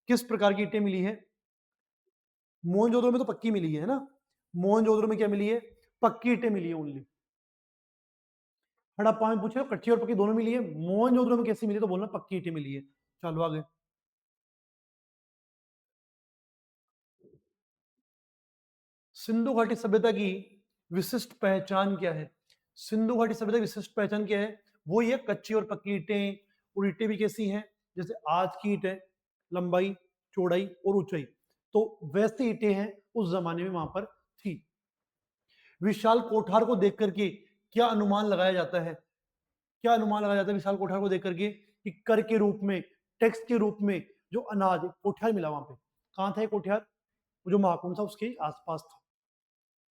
किस प्रकार की ईंटें मिली है? मोहनजोदड़ो में तो पक्की मिली है ना। मोहनजोदड़ो में क्या मिली है? पक्की ईंटें मिली है ओनली। हड़प्पा में पूछे कच्ची और पक्की दोनों मिली है। मोहनजोदड़ो में कैसी मिली? तो बोलना पक्की ईंटें मिली है। चलो आगे। सिंधु घाटी सभ्यता की विशिष्ट पहचान क्या है? सिंधु घाटी सभ्यता की विशिष्ट पहचान क्या है? वो ये कच्ची और पक्की ईंटें। और ईंटें भी कैसी हैं? जैसे आज की ईंट है, लंबाई चौड़ाई और ऊंचाई, तो वैसी ईंटें हैं उस जमाने में वहां पर थी। विशाल कोठार को देख करके क्या अनुमान लगाया जाता है? क्या अनुमान लगाया जाता है विशाल कोठार को देख करके? कि कर के रूप में, टैक्स के रूप में जो अनाज, कोठार मिला वहां पे। कहाँ था ये कोठार? वो जो महाकुंड था उसके आसपास था।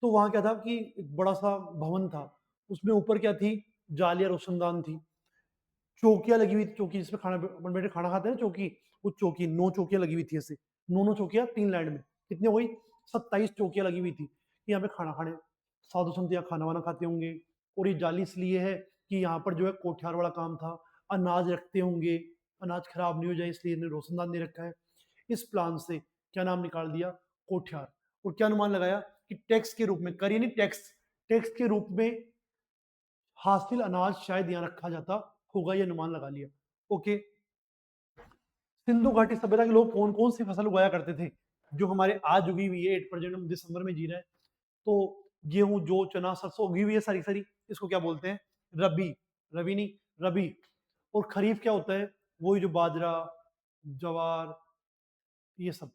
तो वहां क्या था कि एक बड़ा सा भवन था, उसमें ऊपर क्या थी? जालियां रोशनदान थी, चौकियां लगी हुई थी, चौकी जिसमें खाना अपन बैठे खाना खाते हैं ना, चौकी, वो चौकी 9 चौकियां लगी हुई थी ऐसे। 9 चौकियां 3 लाइन में, कितनी हो गई? 27 चौकियां लगी हुई थी कि यहाँ पे खाना खाने साधु संत यहाँ खाना वाना खाते होंगे। और ये जाली इसलिए है कि यहाँ पर जो है कोठियार वाला काम था, अनाज रखते होंगे, अनाज खराब नहीं हो जाए, इसलिए इन्हें रोशनदान दे रखा है। इस प्लान से क्या नाम निकाल दिया? कोठियार। और क्या अनुमान लगाया कि टैक्स के रूप में, कर यानी टैक्स, टैक्स के रूप में हासिल अनाज शायद यहाँ रखा जाता होगा, ये अनुमान लगा लिया। ओके। सिंधु घाटी सभ्यता के लोग कौन कौन सी फसल उगाया करते थे जो हमारे आज उगी हुई है? 8 हम दिसंबर में जी रहे हैं, तो गेहूं, जौ, चना, सरसों उगी हुई है सारी सारी। इसको क्या बोलते हैं? रबी। रबी नहीं, रबी। और खरीफ क्या होता है? वही जो बाजरा, ज्वार, ये सब।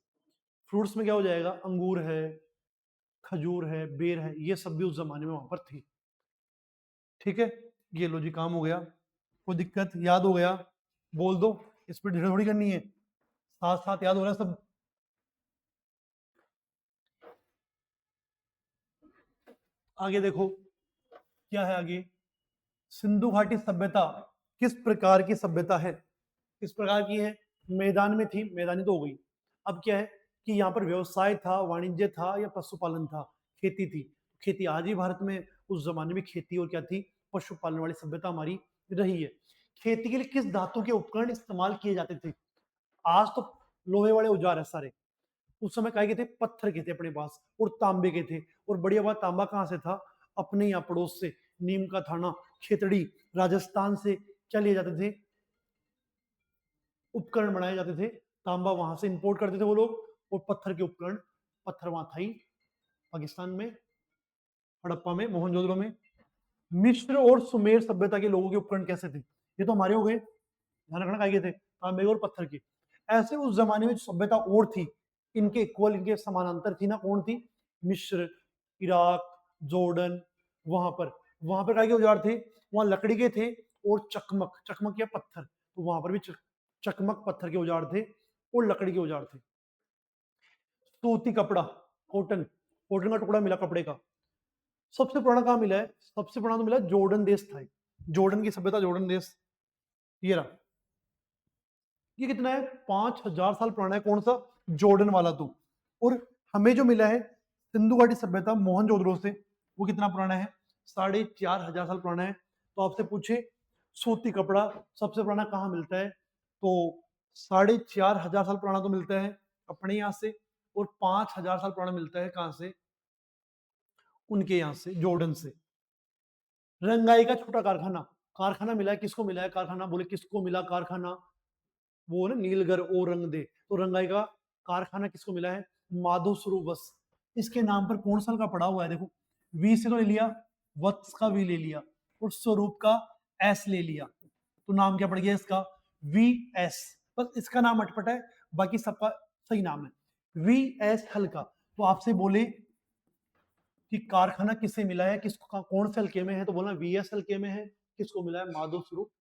फ्रूट्स में क्या हो जाएगा? अंगूर है, खजूर है, बेर है, ये सब भी उस जमाने में वहां पर थी। ठीक है, ये लो जी, काम हो गया। कोई दिक्कत? याद हो गया? बोल दो, इस पर ढेर थोड़ी करनी है, साथ साथ याद हो रहा है सब। आगे देखो क्या है आगे। सिंधु घाटी सभ्यता किस प्रकार की सभ्यता है? किस प्रकार की है? मैदान में थी, मैदानी तो हो गई। अब क्या है कि यहाँ पर व्यवसाय था, वाणिज्य था, या पशुपालन था, खेती थी। खेती आज भी भारत में, उस जमाने में खेती और क्या थी? पशुपालन वाली सभ्यता हमारी रही है। खेती के लिए किस धातु के उपकरण इस्तेमाल किए जाते थे? आज तो लोहे वाले औजार है सारे, उस समय काय के थे? पत्थर के थे अपने पास, और तांबे के थे। और बढ़िया बात, तांबा कहाँ से था? अपने यहाँ पड़ोस से, नीम का थाना, खेतड़ी, राजस्थान से क्या लिए जाते थे? उपकरण बनाए जाते थे। तांबा वहां से इंपोर्ट करते थे वो लोग। और पत्थर के उपकरण, पत्थर वहां था ही पाकिस्तान में, हड़प्पा में, मोहनजोदड़ो में। मिस्र और सुमेर सभ्यता के लोगों के उपकरण कैसे थे? ये तो हमारे हो गए, ध्यान रखना, काय के थे? तांबे और पत्थर के। ऐसे उस जमाने में सभ्यता और थी, इनके इक्वल, इनके समानांतर थी ना, कौन थी? मिस्र, इराक, जॉर्डन। वहां पर काय के औजार थे? वहां लकड़ी के थे, और चकमक, चकमक या पत्थर, तो वहां पर भी चकमक पत्थर के औजार थे और लकड़ी के औजार थे। सूती कपड़ा, कॉटन, कॉटन का टुकड़ा मिला कपड़े का। सबसे पुराना कहाँ मिला है? सबसे पुराना तो मिला जॉर्डन देश था। जॉर्डन की सभ्यता, जॉर्डन देश, ये रहा। ये कितना है? 5000 साल पुराना है। कौन सा? जॉर्डन वाला तो। और हमें जो मिला है सिंधु घाटी सभ्यता मोहनजोदड़ो से, वो कितना पुराना है? 4500 साल पुराना है। तो आपसे पूछे सूती कपड़ा सबसे पुराना कहाँ मिलता है, तो 4500 साल पुराना तो मिलता है अपने यहाँ से। और 5000 साल पुराना मिलता है कहां से? उनके यहां से, जॉर्डन से। रंगाई का छोटा कारखाना, कारखाना मिला है, किसको मिला है कारखाना? बोले किसको मिला कारखाना? वो ना नीलगर ओ रंग दे, तो रंगाई का कारखाना किसको मिला है? माधो स्वरूप वत्स। इसके नाम पर कौन साल का पड़ा हुआ है? देखो, वी से तो ले लिया, वत्स का वी ले लिया, और स्वरूप का एस ले लिया, तो नाम क्या पड़ गया इसका? V S. बस इसका नाम अटपट है, बाकी सबका सही नाम है वी एस हल्का। तो आपसे बोले कि कारखाना किससे मिला है, किसको, कौन से हल्के में है, तो बोलना वी एस हल्के में है। किसको मिला है? माधव स्वरूप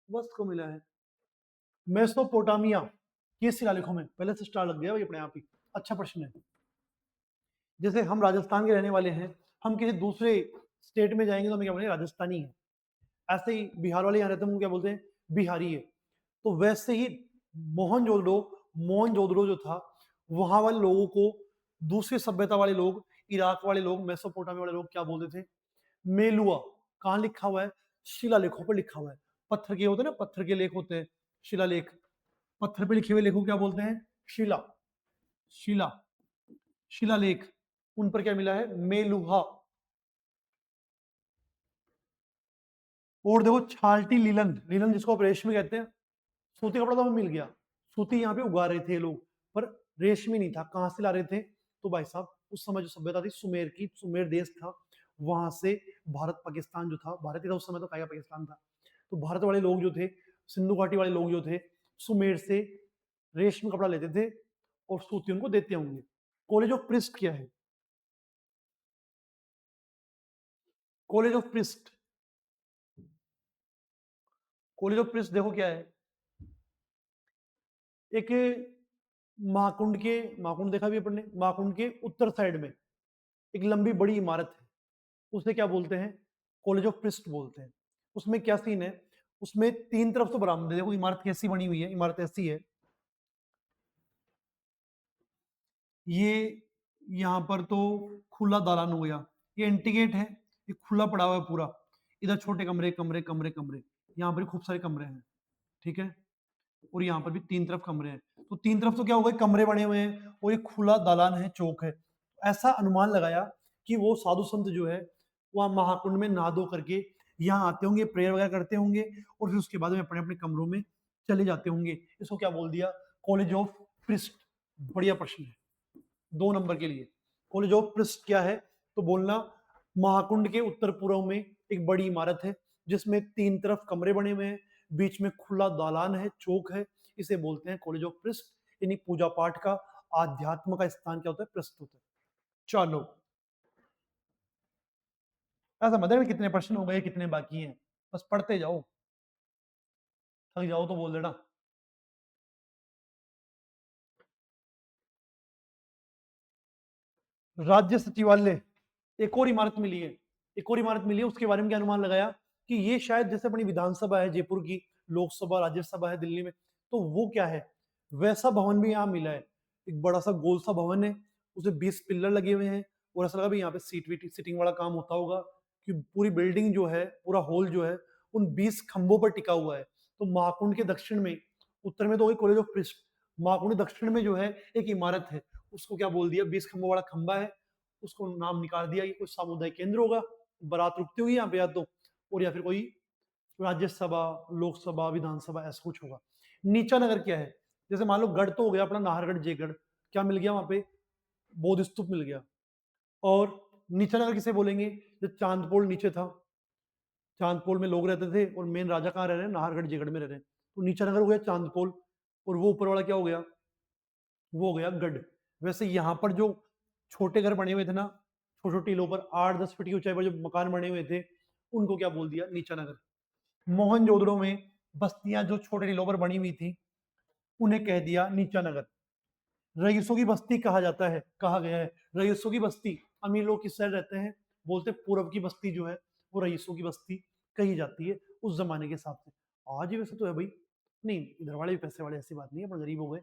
वत्स को मिला है। मेसोपोटामिया के शिलालेखों में, पहले से स्टार लग गया भाई अपने आप ही। अच्छा प्रश्न है। जैसे हम राजस्थान के रहने वाले हैं, हम किसी दूसरे स्टेट में जाएंगे तो हमें क्या बोलेंगे? राजस्थानी है। ऐसे ही बिहार वाले यहाँ रहते हैं, क्या बोलते हैं? बिहारी है। तो वैसे ही मोहनजोदड़ो, मोहनजोदड़ो जो था, वहां वाले लोगों को दूसरी सभ्यता वाले लोग, इराक वाले लोग, मेसोपोटामिया वाले लोग क्या बोलते थे? मेलुआ। कहाँ लिखा हुआ है? शिलालेखों पर लिखा हुआ है। पत्थर के होते हैं ना, पत्थर के लेख होते हैं, शिलालेख। पत्थर पे लिखे हुए लेखों को क्या बोलते हैं? शिला। शिला, शिलालेख। उन पर क्या मिला है? मेलुहा। और देखो छाल्टी लीलन, लीलन जिसको आप रेशमी कहते हैं, सूती कपड़ा तो हमें मिल गया। सूती यहाँ पे उगा रहे थे लोग, पर रेशमी नहीं था। कहाँ से ला रहे थे? तो भाई साहब, उस समय जो सभ्यता थी सुमेर की, सुमेर देश था, वहां से भारत पाकिस्तान जो था, भारत ही था उस समय, तो क्या पाकिस्तान था, तो भारत वाले लोग जो थे, सिंधु घाटी वाले लोग जो थे, सुमेर से रेशमी कपड़ा लेते थे और सूती उनको देते होंगे। कॉलेज ऑफ प्रिस्ट क्या है? College of priest, college of priest देखो क्या है। एक महाकुंड के, महाकुंड देखा भी अपन ने, महाकुंड के उत्तर साइड में एक लंबी बड़ी इमारत है, उसे क्या बोलते हैं? कॉलेज ऑफ प्रिस्ट बोलते हैं। उसमें क्या सीन है? उसमें तीन तरफ तो बरामदे, देखो इमारत कैसी बनी हुई है, इमारत ऐसी है, ये यहाँ पर तो खुला दालान हो गया, ये एंटी गेट है, ये खुला पड़ा हुआ है पूरा। इधर छोटे कमरे कमरे कमरे कमरे, यहाँ पर खूब सारे कमरे हैं, ठीक है, और यहाँ पर भी तीन तरफ कमरे हैं। तो तीन तरफ तो क्या हो गए? कमरे बने हुए हैं, और ये खुला दालान है, चौक है। ऐसा अनुमान लगाया कि वो साधु संत जो है वह महाकुंड में नहा धो करके यहाँ आते होंगे, प्रेयर वगैरह करते होंगे, और फिर उसके बाद में अपने अपने कमरों में चले जाते होंगे। इसको क्या बोल दिया? College of priest. बढ़िया प्रश्न है, 2 नंबर के लिए। कॉलेज ऑफ प्रिस्ट क्या है? तो बोलना महाकुंड के उत्तर पूर्व में एक बड़ी इमारत है, जिसमें तीन तरफ कमरे बने हुए हैं, बीच में खुला दालान है, चौक है, इसे बोलते हैं कॉलेज ऑफ प्रिस्ट। यानी पूजा पाठ का, आध्यात्म का स्थान क्या होता है? प्रिस्ट होता है। चलो, ऐसा मतलब कितने प्रश्न हो गए, कितने बाकी हैं, बस पढ़ते जाओ, थक जाओ तो बोल देना। राज्य सचिवालय, एक और इमारत मिली है, एक और इमारत मिली है, उसके बारे में क्या अनुमान लगाया कि ये शायद जैसे अपनी विधानसभा है जयपुर की, लोकसभा राज्यसभा है दिल्ली में, तो वो क्या है, वैसा भवन भी यहाँ मिला है। एक बड़ा सा गोल सा भवन है, उसे 20 पिलर लगे हुए हैं, और ऐसा लगा भी यहाँ पे सीटिंग वाला काम होता होगा, कि पूरी बिल्डिंग जो है, पूरा हॉल जो है, उन 20 खंभों पर टिका हुआ है। तो महाकुंड के दक्षिण में, उत्तर में तो वही कॉलेज ऑफ प्रिस्ट, महाकुंड के दक्षिण में जो है एक इमारत है, उसको क्या बोल दिया? 20 खंभों वाला खंभा है, उसको नाम निकाल दिया, ये कोई सामुदायिक केंद्र होगा, बारात रुकती हुई यहाँ पे, या तो, और या फिर कोई राज्यसभा, लोकसभा, विधानसभा, ऐसा कुछ होगा। नीचा नगर क्या है? जैसे मान लो गढ़ तो हो गया अपना, नाहरगढ़, जयगढ़, क्या मिल गया वहां पे? बौद्ध स्तूप मिल गया। और नीचा नगर किसे बोलेंगे? जो चांदपोल नीचे था, चांदपोल में लोग रहते थे, और मेन राजा कहाँ रह रहे हैं? नाहरगढ़, जयगढ़ में रह रहे हैं, तो नीचा नगर हो गया चांदपोल, और वो ऊपर वाला क्या हो गया? वो हो गया गढ़। वैसे यहाँ पर जो छोटे घर बने हुए थे ना, छोटे छोटे टीलों पर, 8-10 फीट की ऊंचाई पर जो मकान बने हुए थे, उनको क्या बोल दिया? नीचा नगर। मोहनजोदड़ो में बस्तियां जो छोटे टीलों पर बनी हुई थी, उन्हें कह दिया नीचा नगर। रईसों की बस्ती कहा जाता है, कहा गया है रईसों की बस्ती, अमीर लोग किस साइड रहते हैं? बोलते पूर्व की बस्ती जो है वो रईसों की बस्ती कही जाती है उस जमाने के हिसाब से। आज ही वैसे तो है भाई, नहीं इधर वाले भी पैसे वाले, ऐसी बात नहीं है, पर गरीब हो गए।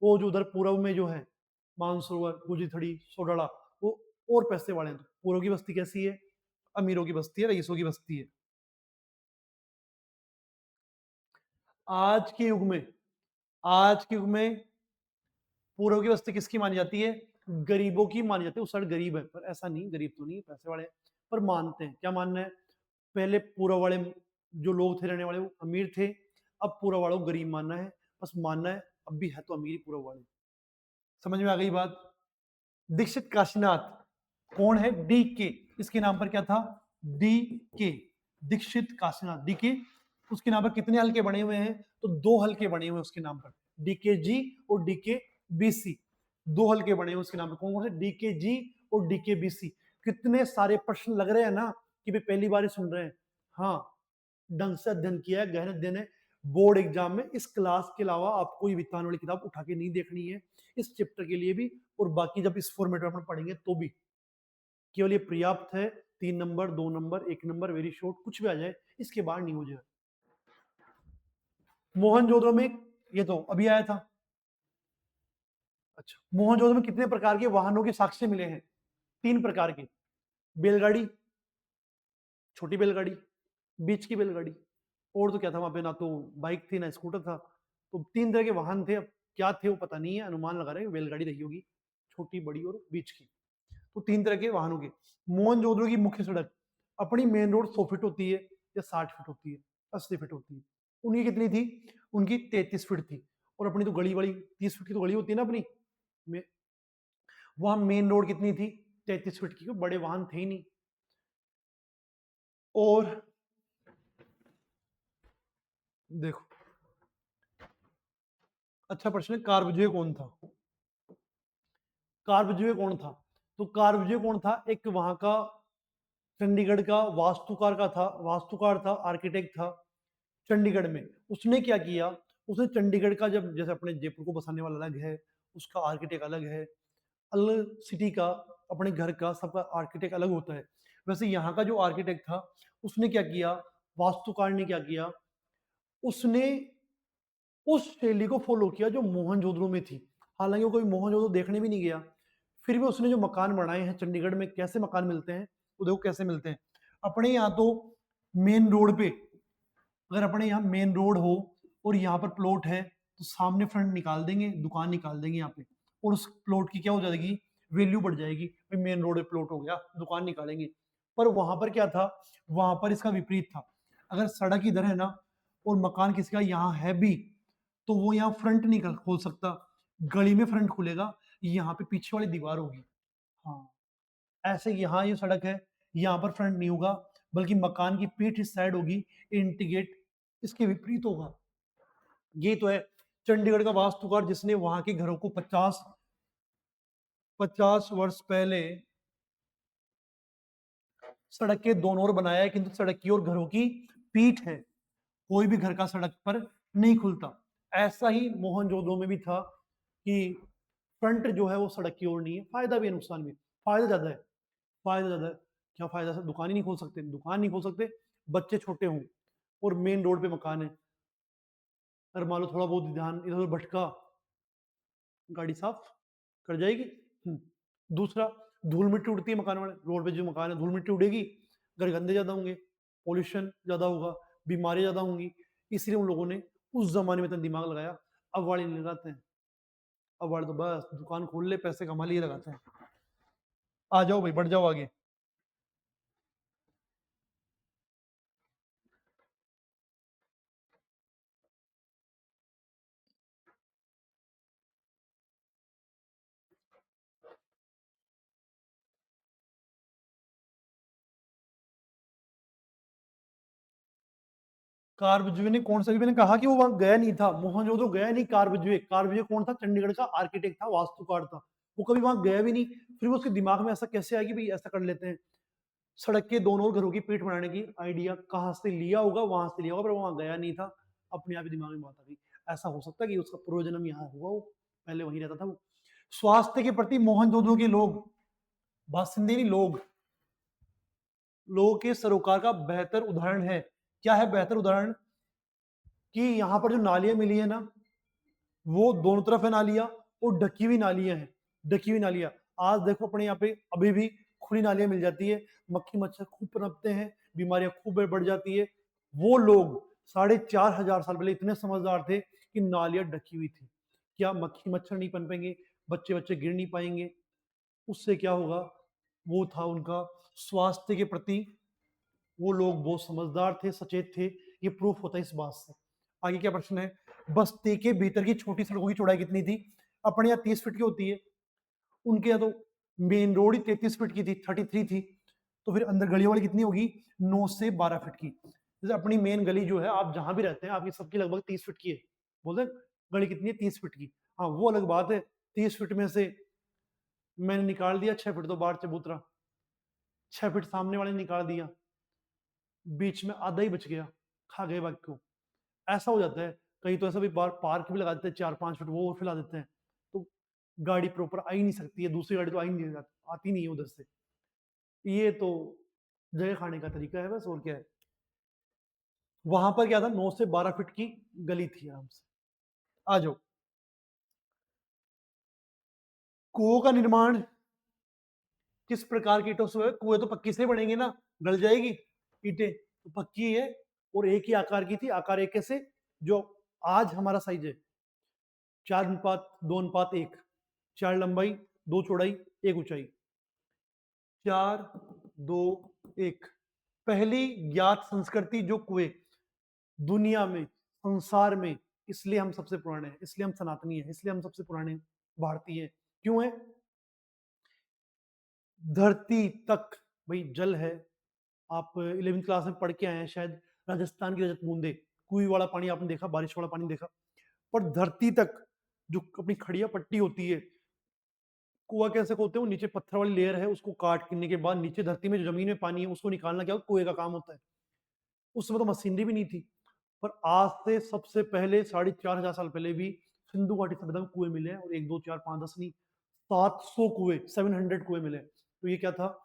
वो जो उधर पूर्व में जो है, मानसरोवर, गुजीथड़ी, सोडड़ा, वो और पैसे वाले हैं। तो पूर्व की बस्ती कैसी है? अमीरों की बस्ती है, रईसों की बस्ती है। आज के युग में, आज के युग में पूर्व की बस्ती किसकी मानी जाती है? गरीबों की मानी जाती है। उस साइड गरीब है, पर ऐसा नहीं, गरीब तो नहीं है, पैसे वाले हैं, पर मानते हैं। क्या मानना है? पहले पूर्व वाले जो लोग थे रहने वाले वो अमीर थे, अब पूर्व वालों को गरीब मानना है, बस मानना है। अब भी है तो अमीर ही पूर्व वाले। समझ में आ गई बात? दीक्षित काशीनाथ कौन है? डी के, इसके नाम पर क्या था? डी के, दीक्षित काशीनाथ, डी के। उसके नाम पर कितने हल्के बने हुए हैं? तो 2 हल्के बने हुए हैं उसके नाम पर, डी के जी और डी के बी सी। 2 हल्के बने हुए उसके नाम पर। कौन कौन से? डी के जी और डी के बी सी। कितने सारे प्रश्न लग रहे हैं ना कि भाई पहली बार ही सुन रहे हैं। हाँ, ढंग से अध्ययन किया है, गहन अध्ययन है। बोर्ड एग्जाम में इस क्लास के अलावा आपको कोई वित्तान वाली किताब उठा के नहीं देखनी है, इस चैप्टर के लिए भी और बाकी जब इस फॉर्मेट में अपन पढ़ेंगे तो भी। केवल ये पर्याप्त है। 3 number, 2 number, 1 number, very short, कुछ भी आ जाए, इसके बाहर नहीं हो जाए। मोहनजोदड़ो में, ये तो अभी आया था। अच्छा, मोहनजोदड़ो में कितने प्रकार के वाहनों के साक्ष्य मिले हैं? 3 प्रकार के। बैलगाड़ी, छोटी बैलगाड़ी, बीच की बैलगाड़ी, और तो क्या था वहां पे? ना तो बाइक थी ना स्कूटर था। तो 3 तरह के वाहन थे। अब क्या थे वो पता नहीं है, अनुमान लगा रहे हैं बैलगाड़ी रही होगी, छोटी, बड़ी और बीच की। तो 3 तरह के वाहनों के। मोहनजोदड़ो की मुख्य सड़क अपनी मेन रोड 100 फीट होती है या 60 फीट होती है, 80 फीट होती है? उनकी कितनी थी? उनकी 33 फीट थी। और अपनी तो गली वाली 30 फीट की तो गली होती है ना अपनी में। वहां मेन रोड कितनी थी? 33 फीट की। बड़े वाहन थे ही नहीं। और देखो, अच्छा प्रश्न है, कार विजय कौन था? कार विजय कौन था? तो कार विजय कौन था? एक वहां का चंडीगढ़ का वास्तुकार का था, वास्तुकार था, आर्किटेक्ट था चंडीगढ़ में। उसने क्या किया? उसने चंडीगढ़ का, जब जैसे अपने जयपुर को बसाने वाला अलग है, उसका आर्किटेक्ट अलग है, अलग सिटी का, अपने घर का, सबका आर्किटेक्ट अलग होता है। वैसे यहाँ का जो आर्किटेक्ट था उसने क्या किया? वास्तुकार ने क्या किया? उसने उस शैली को फॉलो किया जो मोहनजोदड़ो में थी। हालांकि वो कोई मोहनजोदड़ो देखने भी नहीं गया, फिर भी उसने जो मकान बनाए हैं चंडीगढ़ में, कैसे मकान मिलते हैं वो देखो कैसे मिलते हैं। अपने यहाँ तो मेन रोड पे, अगर अपने यहाँ मेन रोड हो और यहाँ पर प्लॉट है तो सामने फ्रंट निकाल देंगे, दुकान निकाल देंगे यहाँ पे, और उस प्लॉट की क्या हो जाएगी? वैल्यू बढ़ जाएगी। भाई मेन रोड पे प्लॉट हो गया, दुकान निकालेंगे। पर वहां पर क्या था? वहां पर इसका विपरीत था। अगर सड़क इधर है ना और मकान किसी का यहाँ है भी, तो वो यहाँ फ्रंट नहीं खोल सकता, गली में फ्रंट खुलेगा, यहाँ पे पीछे वाली दीवार होगी। हाँ, ऐसे यहाँ ये सड़क है, यहाँ पर फ्रंट नहीं होगा, बल्कि मकान की पीठ इस साइड होगी, एंटी गेट इसके विपरीत होगा। ये तो है चंडीगढ़ का वास्तुकार जिसने वहां के घरों को 50 वर्ष पहले सड़क के दोनों ओर बनाया है, किंतु सड़क की ओर घरों की पीठ है, कोई भी घर का सड़क पर नहीं खुलता। ऐसा ही मोहनजोदड़ो में भी था कि फ्रंट जो है वो सड़क की ओर नहीं है। फायदा भी है, नुकसान भी। फायदा ज्यादा है, फायदा ज्यादा है। क्या फायदा है? दुकान ही नहीं खोल सकते, दुकान नहीं खोल सकते, बच्चे छोटे हों और मेन रोड पे मकान है, अगर मान लो थोड़ा बहुत ध्यान इधर उधर भटका, गाड़ी साफ कर जाएगी। दूसरा, धूल मिट्टी उड़ती है मकान वाले रोड पे, जो मकान है धूल मिट्टी उड़ेगी, घर गंदे ज्यादा होंगे, पॉल्यूशन ज्यादा होगा, बीमारियां ज्यादा होंगी। इसलिए उन लोगों ने उस जमाने में इतना दिमाग लगाया। अब वाले नहीं लगाते हैं, अब वाले तो बस दुकान खोल ले, पैसे कमा लिए, लगाते हैं। आ जाओ भाई, बढ़ जाओ आगे। कारबजुए ने कौन सा? भी मैंने कहा कि वो वहां गया नहीं था, मोहनजोदड़ो गया नहीं। कारबजुए, कारबजुए कौन था? चंडीगढ़ का आर्किटेक्ट था, वास्तुकार था। वो कभी वहां गया भी नहीं, फिर वो उसके दिमाग में ऐसा कैसे आया कि भाई ऐसा कर लेते हैं, सड़क के दोनों घरों की पीठ बनाने की आइडिया कहाँ से लिया होगा? वहां से लिया होगा, पर वहां गया नहीं था, अपने आप ही दिमाग में बात आ गई। ऐसा हो सकता है कि उसका पूर्व जन्म यहाँ हुआ, वो पहले वहीं रहता था वो। स्वास्थ्य के प्रति मोहनजोदड़ो के लोग, बासिंदे नहीं, लोग, लोगों के सरोकार का बेहतर उदाहरण है। क्या है बेहतर उदाहरण? कि यहाँ पर जो नालियां मिली है ना, वो दोनों तरफ है नालियां, और ढकी हुई नालियां हैं, ढकी हुई नालियां। आज देखो अपने यहाँ पे अभी भी खुली नालियां मिल जाती है, मक्खी मच्छर खूब पनपते हैं, बीमारियां खूब बढ़ जाती है। वो लोग 4,500 साल पहले इतने समझदार थे कि नालियां ढकी हुई थी, क्या मक्खी मच्छर नहीं पनपेंगे, बच्चे बच्चे गिर नहीं पाएंगे, उससे क्या होगा, वो था उनका स्वास्थ्य के प्रति, वो लोग बहुत समझदार थे, सचेत थे, ये प्रूफ होता है इस बात से। आगे क्या प्रश्न है, बस्ती के भीतर की छोटी सड़कों की चौड़ाई कितनी थी, अपने यहाँ 30 फीट की होती है, उनके यहाँ तो मेन रोड ही 33 फीट की थी, 33 थी, तो फिर अंदर गली वाली कितनी होगी, 9 से 12 फीट की। जैसे अपनी मेन गली जो है, आप जहां भी रहते हैं आपकी सबकी लगभग 30 फीट की है, बोलते हैं गली कितनी है, 30 फीट की। हाँ वो अलग बात है, 30 फीट में से मैंने निकाल दिया 6 फीट तो बाहर चबूतरा, 6 फीट सामने वाले ने निकाल दिया, बीच में आधा ही बच गया, खा गए बाकी को। ऐसा हो जाता है, कहीं तो ऐसा भी बार पार्क भी लगा देते हैं 4-5 फीट, वो फैला देते हैं, तो गाड़ी प्रॉपर आ ही नहीं सकती है, दूसरी गाड़ी तो आ ही नहीं आती नहीं है उधर से। ये तो जगह खाने का तरीका है बस, और क्या है। वहां पर क्या था, 9 से 12 फीट की गली थी आराम से। आ जाओ, कुओं का निर्माण किस प्रकार की ईंटों से हुआ है, कुएं तो पक्की से बनेंगे ना, गल जाएगी, ईंटें तो पक्की है, और एक ही आकार की थी, आकार एक से, जो आज हमारा साइज है, 4:2:1, 4 लंबाई, 2 चौड़ाई, 1 ऊंचाई, 4:2:1। पहली ज्ञात संस्कृति जो कुएं दुनिया में, संसार में, इसलिए हम सबसे पुराने हैं, इसलिए हम सनातनी हैं, इसलिए हम सबसे पुराने भारतीय हैं। क्यों है, धरती तक भाई जल है, आप 11वीं क्लास में पढ़ के आए हैं शायद, राजस्थान की रजत बूंदे, कुएं वाला पानी आपने देखा, बारिश वाला पानी देखा, पर धरती तक जो अपनी खड़िया पट्टी होती है, कुआं कैसे खोदते हैं, वो नीचे पत्थर वाली लेयर है, उसको काटने के बाद नीचे धरती में जो जमीन में पानी है उसको निकालना क्या कुएं का काम होता है। उस समय तो मशीनरी भी नहीं थी, पर आज से सबसे पहले 4,500 साल पहले भी सिंधु घाटी सभ्यता में कुएं मिले हैं, और 1 2 4 5 10 नहीं, 700 कुएं, 700 कुएं मिले। तो ये क्या था,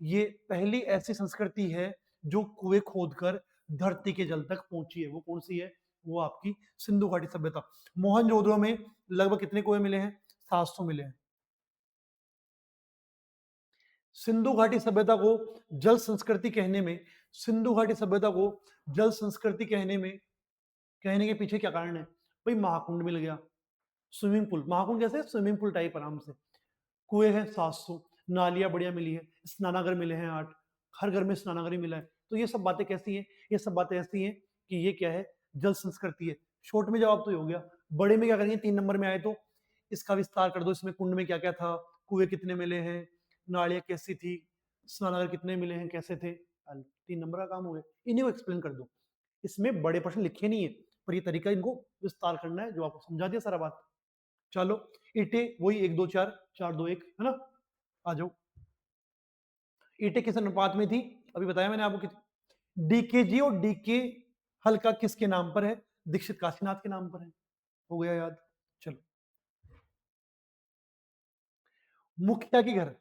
ये पहली ऐसी संस्कृति है जो कुएं खोदकर धरती के जल तक पहुंची है। वो कौन सी है, वो आपकी सिंधु घाटी सभ्यता। मोहनजोदड़ो में लगभग कितने कुएं मिले हैं, 700 मिले हैं। सिंधु घाटी सभ्यता को जल संस्कृति कहने में, सिंधु घाटी सभ्यता को जल संस्कृति कहने में, कहने के पीछे क्या कारण है, भाई महाकुंड मिल गया, स्विमिंग पूल, महाकुंड कैसे, स्विमिंग पूल टाइप आराम से, कुएं हैं 700, नालियां बढ़िया मिली है, स्नानागार मिले हैं 8, हर घर में स्नानागार ही मिला है। तो ये सब बातें कैसी हैं, ये सब बातें ऐसी हैं कि ये क्या है, जल संस्कृति है। शॉर्ट में जवाब तो ये हो गया। बड़े में क्या करेंगे, 3 नंबर में आए तो इसका विस्तार कर दो, इसमें कुंड में क्या क्या था, कुएं कितने मिले हैं, नालियां कैसी थी, स्नानागार कितने मिले हैं, कैसे थे, 3 नंबर का काम हो गया, इन्हीं को एक्सप्लेन कर दो। इसमें बड़े प्रश्न लिखे नहीं है, पर ये तरीका इनको विस्तार करना है, जो आपको समझा दिया सारा बात। चलो, ईटे वही 1 2 4 4 2 1 है ना। आ जाओ, ईटे किस अनुपात में थी, अभी बताया मैंने आपको कितनी, डीकेजी और डीके हल्का किसके नाम पर है, दीक्षित काशीनाथ के नाम पर है, हो गया याद। चलो, मुखिया के घर,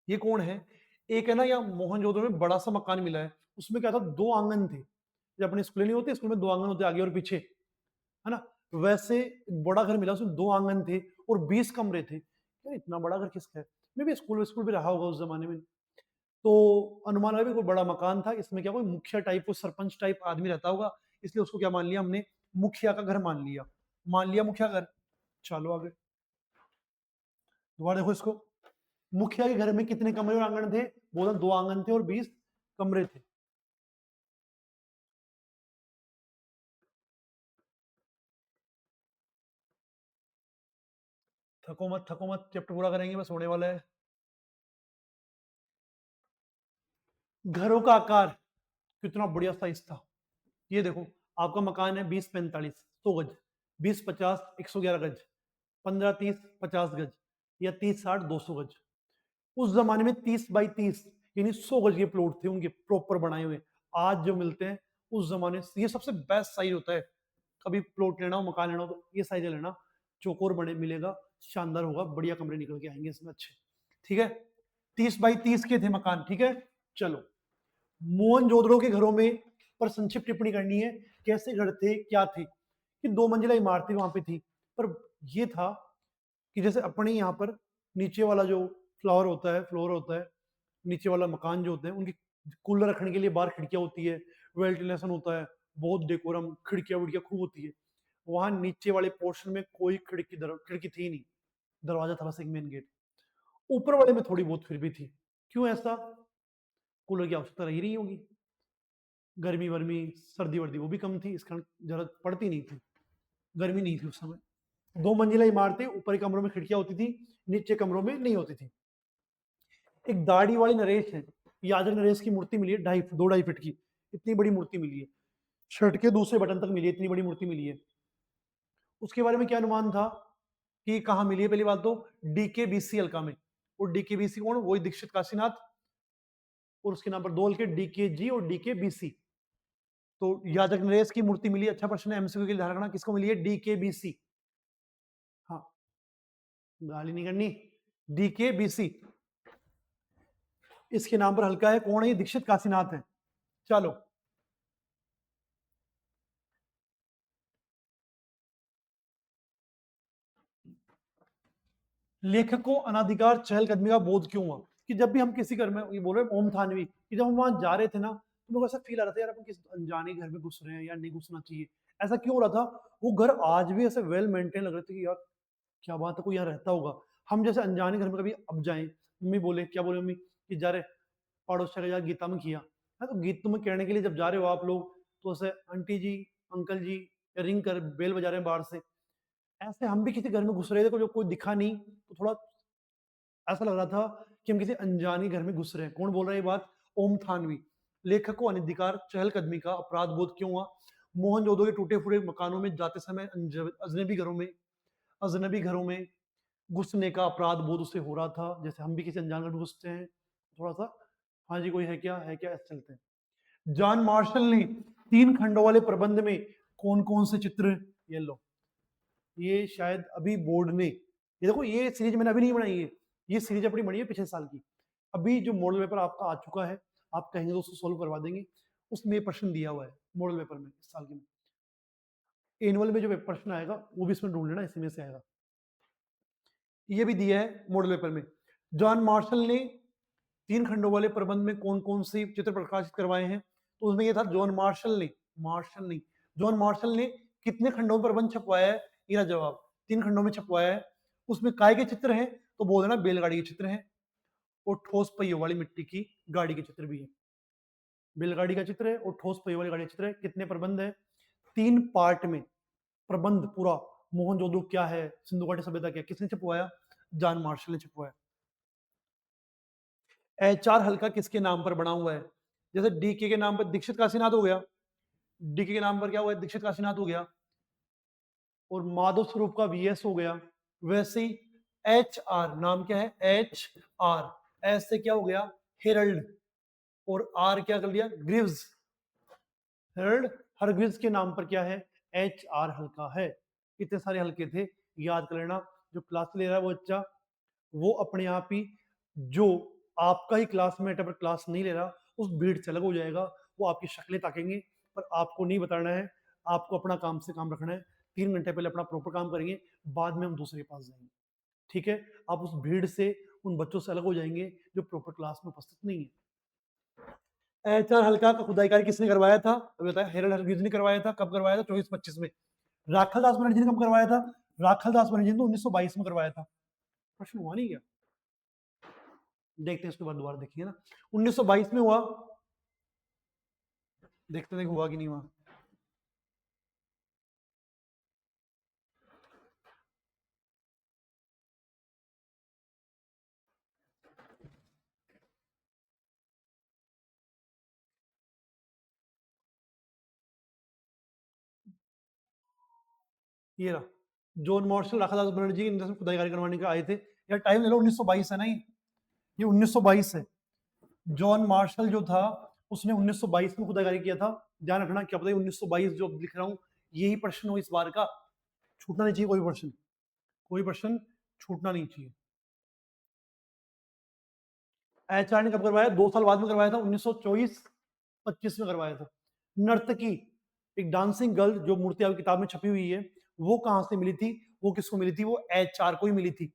ये कौन है, एक है ना, यहाँ मोहनजोदड़ो में बड़ा सा मकान मिला है, उसमें क्या था, 2 आंगन थे, जब अपने स्कूल नहीं होते, स्कूल में 2 आंगन होते आगे और पीछे, है ना, वैसे एक बड़ा घर मिला, उसमें 2 आंगन थे और 20 कमरे थे। यार इतना बड़ा घर किसका है, मैं भी स्कूल स्कूल भी रहा होगा उस जमाने में, तो अनुमान है भी कोई बड़ा मकान था, इसमें क्या कोई मुखिया टाइप, कोई सरपंच टाइप आदमी रहता होगा, इसलिए उसको क्या मान लिया हमने, मुखिया का घर मान लिया, मान लिया मुखिया घर। चलो आगे, दोबारा देखो इसको, मुखिया के घर में कितने कमरे और आंगन थे, बोला 2 आंगन थे और 20 कमरे थे। थको मत, चैप्टर पूरा करेंगे, बस होने वाला है। घरों का आकार कितना बढ़िया साइज था, ये देखो, आपका मकान है 20-45 100 गज, 20-50 111 गज, 15-30 50 गज, या 30-60 200 गज। उस जमाने में 30 बाई 30 यानी 100 गज के प्लॉट थे उनके, प्रॉपर बनाए हुए। आज जो मिलते हैं, उस जमाने से ये सबसे बेस्ट साइज होता है, कभी प्लॉट लेना हो, मकान लेना हो, तो ये साइज लेना, चौकोर बने मिलेगा, शानदार होगा, बढ़िया कमरे निकल के आएंगे इसमें अच्छे। ठीक है, 30 बाई 30 के थे मकान। ठीक है, चलो, मोहनजोदड़ो के घरों में पर संक्षिप्त टिप्पणी करनी है, कैसे घर थे, क्या थे, कि 2 मंजिला इमारतें वहां पे थी, पर ये था कि जैसे अपने यहाँ पर नीचे वाला जो फ्लोर होता है, नीचे वाला मकान जो होते हैं, उनकी कूलर रखने के लिए बाहर खिड़कियां होती है, वेंटिलेशन होता है, बहुत डेकोरम, खिड़कियां विड़कियां खूब होती है। वहां नीचे वाले पोर्शन में कोई खिड़की थी नहीं, दरवाजा था बस एक मेन गेट। ऊपर वाले में थोड़ी बहुत फिर भी थी। क्यों ऐसा? कूलर की आवश्यकता रही नहीं होगी, गर्मी वर्मी सर्दी वर्दी वो भी कम थी, इस कारण जरूरत पड़ती नहीं थी, गर्मी नहीं थी उस समय। 2 मंजिला इमारतें, ऊपर के कमरों में खिड़कियां होती थी, नीचे कमरों में नहीं होती थी। एक दाढ़ी वाली नरेश है, याजक नरेश की मूर्ति मिली है 2.5 फीट की, इतनी बड़ी मूर्ति मिली है, शर्ट के दूसरे बटन तक मिली है, इतनी बड़ी मूर्ति मिली है। उसके बारे में क्या अनुमान था कि कहाँ मिली है? पहली बात तो डीकेबीसी हल्का में, और डीकेबीसी कौन? वही दीक्षित काशीनाथ, और उसके नाम पर 2 हल्के डीकेजी और डीकेबीसी। तो याजक नरेश की मूर्ति मिली, अच्छा प्रश्न है, एमसीक्यू के लिए ध्यान रखना, किसको मिली है? डीकेबीसी। हाँ, गाली नहीं करनी, डीकेबीसी। इसके नाम पर हल्का है, कौन है ये? दीक्षित काशीनाथ है। चलो, लेखक को अनाधिकार चहलकदमी का बोध क्यों हुआ? कि जब भी हम किसी घर में, ये बोल रहे ओम थानवी, कि जब हम वहां जा रहे थे ना, तो मेरे को ऐसा फील आ रहा था यार अपन किस अनजाने घर में घुस रहे हैं, यार नहीं घुसना चाहिए। ऐसा क्यों हो रहा था? वो घर आज भी ऐसे वेल मेंटेन लग रहे थे कि यार क्या बात है, कोई यहाँ रहता होगा। हम जैसे अनजाने घर में कभी अब जाएं, मम्मी बोले, क्या बोले मम्मी, कि जा रहे पड़ोस का यार गीता में किया है, तो गीत में कहने के लिए जब जा रहे हो आप लोग, तो ऐसे आंटी जी अंकल जी रिंग कर बेल बजा रहे हैं बाहर से, ऐसे हम भी किसी घर में घुस रहे थे, को जो कोई दिखा नहीं, तो थोड़ा ऐसा लग रहा था कि हम किसी अनजानी घर में घुस रहे हैं। कौन बोल रहा है ये बात? ओम थानवी। लेखक को अनधिकार चहलकदमी का अपराध बोध क्यों हुआ? मोहनजोदड़ो के टूटे फूटे मकानों में जाते समय अजनबी घरों में घुसने का अपराध बोध उसे हो रहा था, जैसे हम भी किसी अनजान घर में घुसते हैं थोड़ा सा। हाँ जी, कोई है क्या? है क्या? ऐसे चलते हैं। जॉन मार्शल ने 3 खंडों वाले प्रबंध में कौन कौन से चित्र? ये लो, ये शायद अभी बोर्ड ने, ये देखो ये सीरीज मैंने अभी नहीं बनाई है, ये सीरीज अपनी बनी है पिछले साल की। अभी जो मॉडल पेपर आपका आ चुका है, आप कहेंगे तो उसको सोल्व करवा देंगे, उसमें प्रश्न दिया हुआ है मॉडल पेपर में इस साल के में। एनुअल में जो प्रश्न आएगा वो भी इसमें ढूंढ लेना, इसी में से आएगा। ये भी दिया है मॉडल पेपर में। जॉन मार्शल ने 3 खंडों वाले प्रबंध में कौन कौन से चित्र प्रकाशित करवाए हैं? तो उसमें ये था जॉन मार्शल ने कितने खंडों में प्रबंध छपवाया है? मेरा जवाब 3 खंडों में छपवाया है। उसमें काय के चित्र हैं, तो बोल देना बैलगाड़ी के चित्र हैं, और ठोस पहियों वाली मिट्टी की गाड़ी के चित्र भी है। बैलगाड़ी का चित्र है और ठोस पहियों वाली गाड़ी का चित्र है। कितने प्रबंध है? 3 पार्ट में प्रबंध पूरा। मोहनजोदड़ो क्या है, सिंधु घाटी सभ्यता क्या, किसने छपवाया? जॉन मार्शल ने छपवाया। एचआर हल्का किसके नाम पर बना हुआ है? जैसे डीके के नाम पर दीक्षित काशीनाथ हो गया, डीके के नाम पर क्या हुआ? दीक्षित काशीनाथ हो गया, और माधव स्वरूप का वीएस हो गया। वैसे ही एच आर नाम क्या है? H R. एस से क्या हो गया? हेरल्ड, और आर क्या कर लिया? ग्रीव्स। हेरल्ड हरग्रीव्स के नाम पर क्या है? एच आर हल्का है। इतने सारे हल्के थे, याद कर लेना। जो क्लास ले रहा है वो बच्चा, वो अपने आप ही, जो आपका ही क्लासमेट है पर क्लास नहीं ले रहा, उस भीड़ से अलग हो जाएगा। वो आपकी शक्लें ताकेंगे, पर आपको नहीं बताना है। आपको अपना काम से काम रखना है। 3 घंटे पहले अपना प्रॉपर काम करेंगे, बाद में हम दूसरे के पास जाएंगे। ठीक है? आप उस भीड़ से, उन बच्चों से अलग हो जाएंगे जो प्रॉपर क्लास में उपस्थित नहीं है। एचआर हल्का का खुदाई कार्य किसने करवाया था? अभी बताया, हेरल्ड हरग्रीव्स ने करवाया था। कब करवाया था? 24-25 में। राखल दास बनर्जी ने कब करवाया था? राखल दास बनर्जी ने तो 1922 में करवाया था। प्रश्न हुआ नहीं क्या? देखते हैं, उसके बाद दोबारा देखेंगे ना। 1922 में हुआ, देखते हैं हुआ कि नहीं हुआ। ये रहा, जॉन मार्शल राखादास बनर्जी की खुदाई कार्य करवाने के आए थे। यार टाइम ले लो, 1922 है ना ये 1922 है। जॉन मार्शल जो था, उसने 1922 में खुदाई कार्य किया था। ध्यान रखना, क्या पता 1922 जो लिख रहा हूँ यही प्रश्न हो इस बार का। छूटना नहीं चाहिए कोई प्रश्न, कोई प्रश्न छूटना नहीं चाहिए। एचआर ने कब करवाया? 2 साल बाद में करवाया था, 1924-25 में करवाया था। नर्तकी, एक डांसिंग गर्ल जो मूर्ति आपकी किताब में छपी हुई है, वो कहां से मिली थी? वो किसको मिली थी? वो एचआर को ही मिली थी।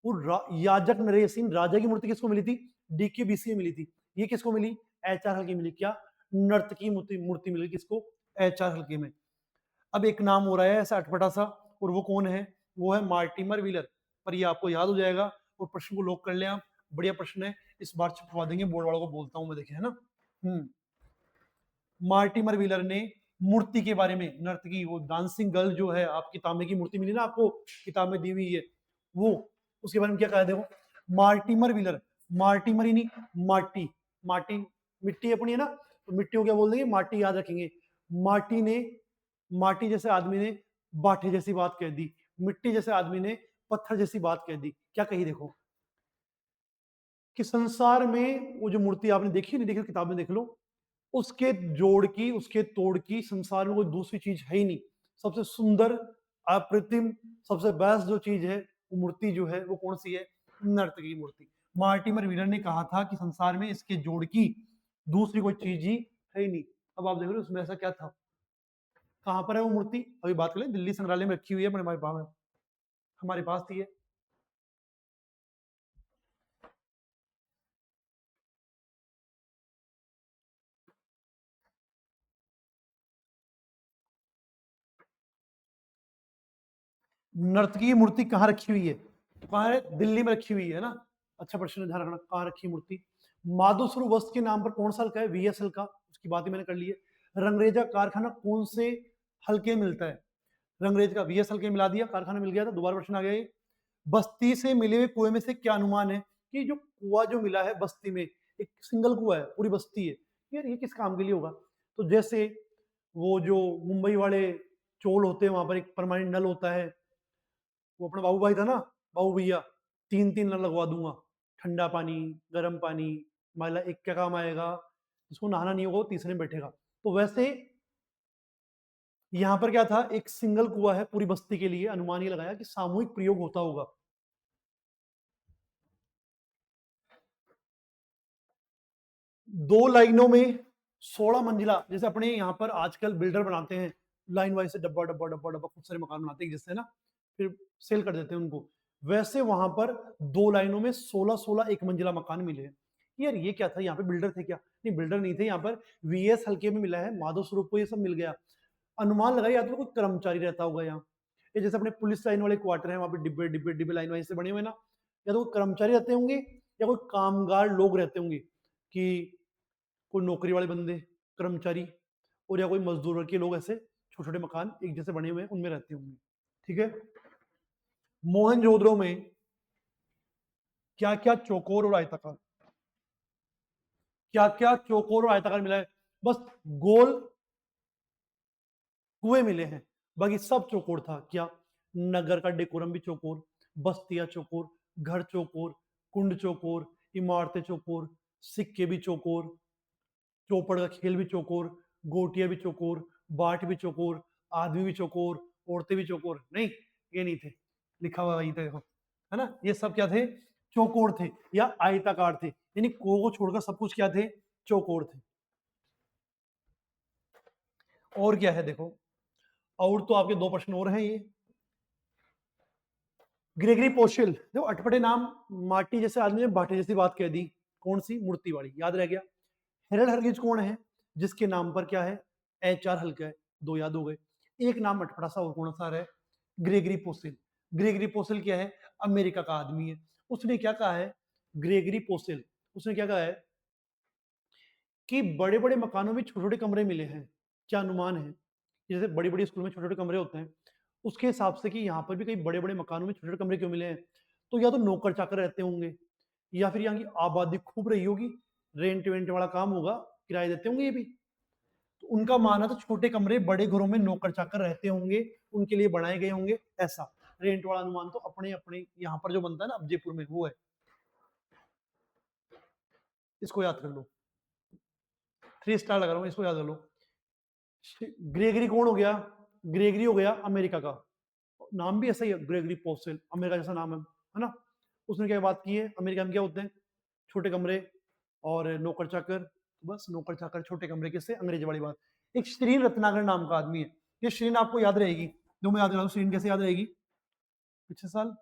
वो याजक नरेश राजा की मूर्ति किसको मिली थी? डीकेबीसी में मिली थी। ये किसको मिली? एचआर हल्के मिली। क्या? नर्तकी मूर्ति मिली किसको? एचआर हल्के में। अब एक नाम हो रहा है ऐसा अटपटा सा, और वो कौन है? वो है मार्टिमर व्हीलर। पर ये आपको याद हो जाएगा, और प्रश्न को लॉक कर लें आप। बढ़िया प्रश्न है, इस बार छुपवा देंगे, बोर्ड वालों को बोलता हूं मैं, देखे है ना। मार्टिमर व्हीलर ने मूर्ति के बारे में, नर्तकी, वो डांसिंग गर्ल जो है, आप किताब में की मूर्ति मिली ना आपको, किताब में दी हुई है वो, उसके बारे में क्या कहा? देखो, मार्टिमर व्हीलर, मार्टिमर ही नहीं, माटी, माटी मिट्टी अपनी है ना, तो मिट्टी को क्या बोल देंगे? माटी, याद रखेंगे। माटी ने, माटी जैसे आदमी ने बाठे जैसी बात कह दी, मिट्टी जैसे आदमी ने पत्थर जैसी बात कह दी। क्या कही? देखो कि संसार में वो जो मूर्ति आपने देखी, नहीं देखी, किताब में देख लो, उसके जोड़ की, उसके तोड़ की संसार में कोई दूसरी चीज है ही नहीं। सबसे सुंदर, अप्रतिम, सबसे बेस्ट जो चीज है, वो मूर्ति जो है, वो कौन सी है? नर्तकी की मूर्ति। मार्टिमर व्हीलर ने कहा था कि संसार में इसके जोड़ की दूसरी कोई चीज ही है ही नहीं। अब आप देख रहे हो उसमें ऐसा क्या था? कहां पर है वो मूर्ति? अभी बात करें, दिल्ली संग्रहालय में रखी हुई है, हमारे पास थी है। नर्तकी की मूर्ति कहाँ रखी हुई है? कहाँ है? दिल्ली में रखी हुई है ना। अच्छा प्रश्न है, ध्यान रखना, कहाँ रखी है मूर्ति? माधोस्वरूप वस्त्र के नाम पर कौन सा हल्का है? वीएसएल का, उसकी बात ही मैंने कर ली है। रंगरेजा कारखाना कौन से हल्के में मिलता है? रंगरेज का वीएस हल्के मिला दिया, कारखाना मिल गया था। दोबारा प्रश्न आ गया ये, बस्ती से मिले हुए कुएं में से क्या अनुमान है? कि जो कुआ जो मिला है बस्ती में, एक सिंगल कुआ है, पूरी बस्ती है, यार ये किस काम के लिए होगा? तो जैसे वो जो मुंबई वाले चोल होते हैं, वहां पर एक परमानेंट नल होता है, वो अपना बाबू भाई था ना, बाबू भैया, तीन तीन नल लगवा दूंगा, ठंडा पानी, गर्म पानी, माला एक क्या काम आएगा, जिसको नहाना नहीं होगा वो तीसरे में बैठेगा। तो वैसे यहां पर क्या था? एक सिंगल कुआ है पूरी बस्ती के लिए, अनुमान ये लगाया कि सामूहिक प्रयोग होता होगा। दो लाइनों में 16 मंजिला, जैसे अपने यहाँ पर आजकल बिल्डर बनाते हैं, लाइन वाइज से डब्बा डब्बा डब्बा डब्बा खूब सारे मकान बनाते हैं जिससे ना, फिर सेल कर देते हैं उनको। वैसे वहां पर दो लाइनों में 16-16 एक मंजिला मकान मिले हैं। यार ये क्या था? यहाँ पे बिल्डर थे क्या? नहीं, बिल्डर नहीं थे, यहाँ पर वीएस हल्के में मिला है, माधव स्वरूप को ये सब मिल गया। अनुमान लगाया, या तो कोई कर्मचारी रहता होगा यहाँ, ये जैसे अपने पुलिस लाइन वाले क्वार्टर है, वहां पे डिब्बे डिब्बे डिब्बे लाइन वाइज से बने हुए ना, या तो कोई कर्मचारी रहते होंगे, या कोई कामगार लोग रहते होंगे, कि कोई नौकरी वाले बंदे, कर्मचारी, और या कोई मजदूर के लोग, ऐसे छोटे छोटे मकान एक जैसे बने हुए हैं, उनमें रहते होंगे। ठीक है। मोहनजोदड़ो में क्या क्या चौकोर और आयताकार, क्या क्या चौकोर और आयताकार मिला है? बस गोल कुएं मिले हैं, बाकी सब चौकोर था। क्या? नगर का डेकोरम भी चौकोर, बस्तियां चौकोर, घर चौकोर, कुंड चौकोर, इमारतें चौकोर, सिक्के भी चौकोर, चौपड़ का खेल भी चौकोर, गोटियां भी चौकोर, बाट भी चौकोर, आदमी भी चौकोर, औरतें भी चौकोर। नहीं, ये नहीं थे, लिखा हुआ वही था देखो, है ना। ये सब क्या थे? चौकोर थे या आयताकार थे, यानी को छोड़कर सब कुछ क्या थे? चौकोर थे। और क्या है देखो, और तो आपके दो प्रश्न और हैं ये। ग्रेगरी पोशेल, देखो अटपटे नाम, माटी जैसे आदमी ने बाटे जैसी बात कह दी, कौन सी? मूर्ति वाली, याद रह गया। हेरल्ड हरगिज कौन है? जिसके नाम पर क्या है? एच आर हल्का है, दो याद हो गए। एक नाम अटपटा सा और कौन सा है? ग्रेगरी पोसेल। ग्रेगरी पोसेल क्या है? अमेरिका का आदमी है। उसने क्या कहा है? ग्रेगरी पोसेल, उसने क्या कहा है कि बड़े बड़े मकानों में छोटे छोटे कमरे मिले हैं। क्या अनुमान है? जैसे बड़ी बड़ी स्कूल में छोटे छोटे कमरे होते हैं, उसके हिसाब से कि यहाँ पर भी कई बड़े बड़े मकानों में छोटे छोटे कमरे क्यों मिले हैं? तो या तो नौकर चाकर रहते होंगे, या फिर यहाँ की आबादी खूब रही होगी, रेंट वेंट वाला काम होगा, किराए देते होंगे ये भी। तो उनका मानना तो छोटे कमरे बड़े घरों में नौकर चाकर रहते होंगे, उनके लिए बनाए गए होंगे, ऐसा रेंट वाला अनुमान तो अपने अपने यहाँ पर जो बनता है ना, अब जयपुर में वो है। इसको याद कर लो, 3 स्टार लगा रहा हूँ, इसको याद कर लो। ग्रेगरी कौन हो गया? ग्रेगरी हो गया अमेरिका का, नाम भी ऐसा ही है, ग्रेगरी पोस्टल, अमेरिका जैसा नाम है ना। उसने क्या बात की है? अमेरिका में क्या होते हैं? छोटे कमरे और नौकर चाकर, बस नौकर चाकर छोटे कमरे, किससे? अंग्रेजी वाली बात। एक श्रीन रत्नाकर नाम का आदमी है, ये श्रीन आपको याद रहेगी, जो मैं याद रहा हूँ, श्रीन कैसे याद रहेगी? पिछले साल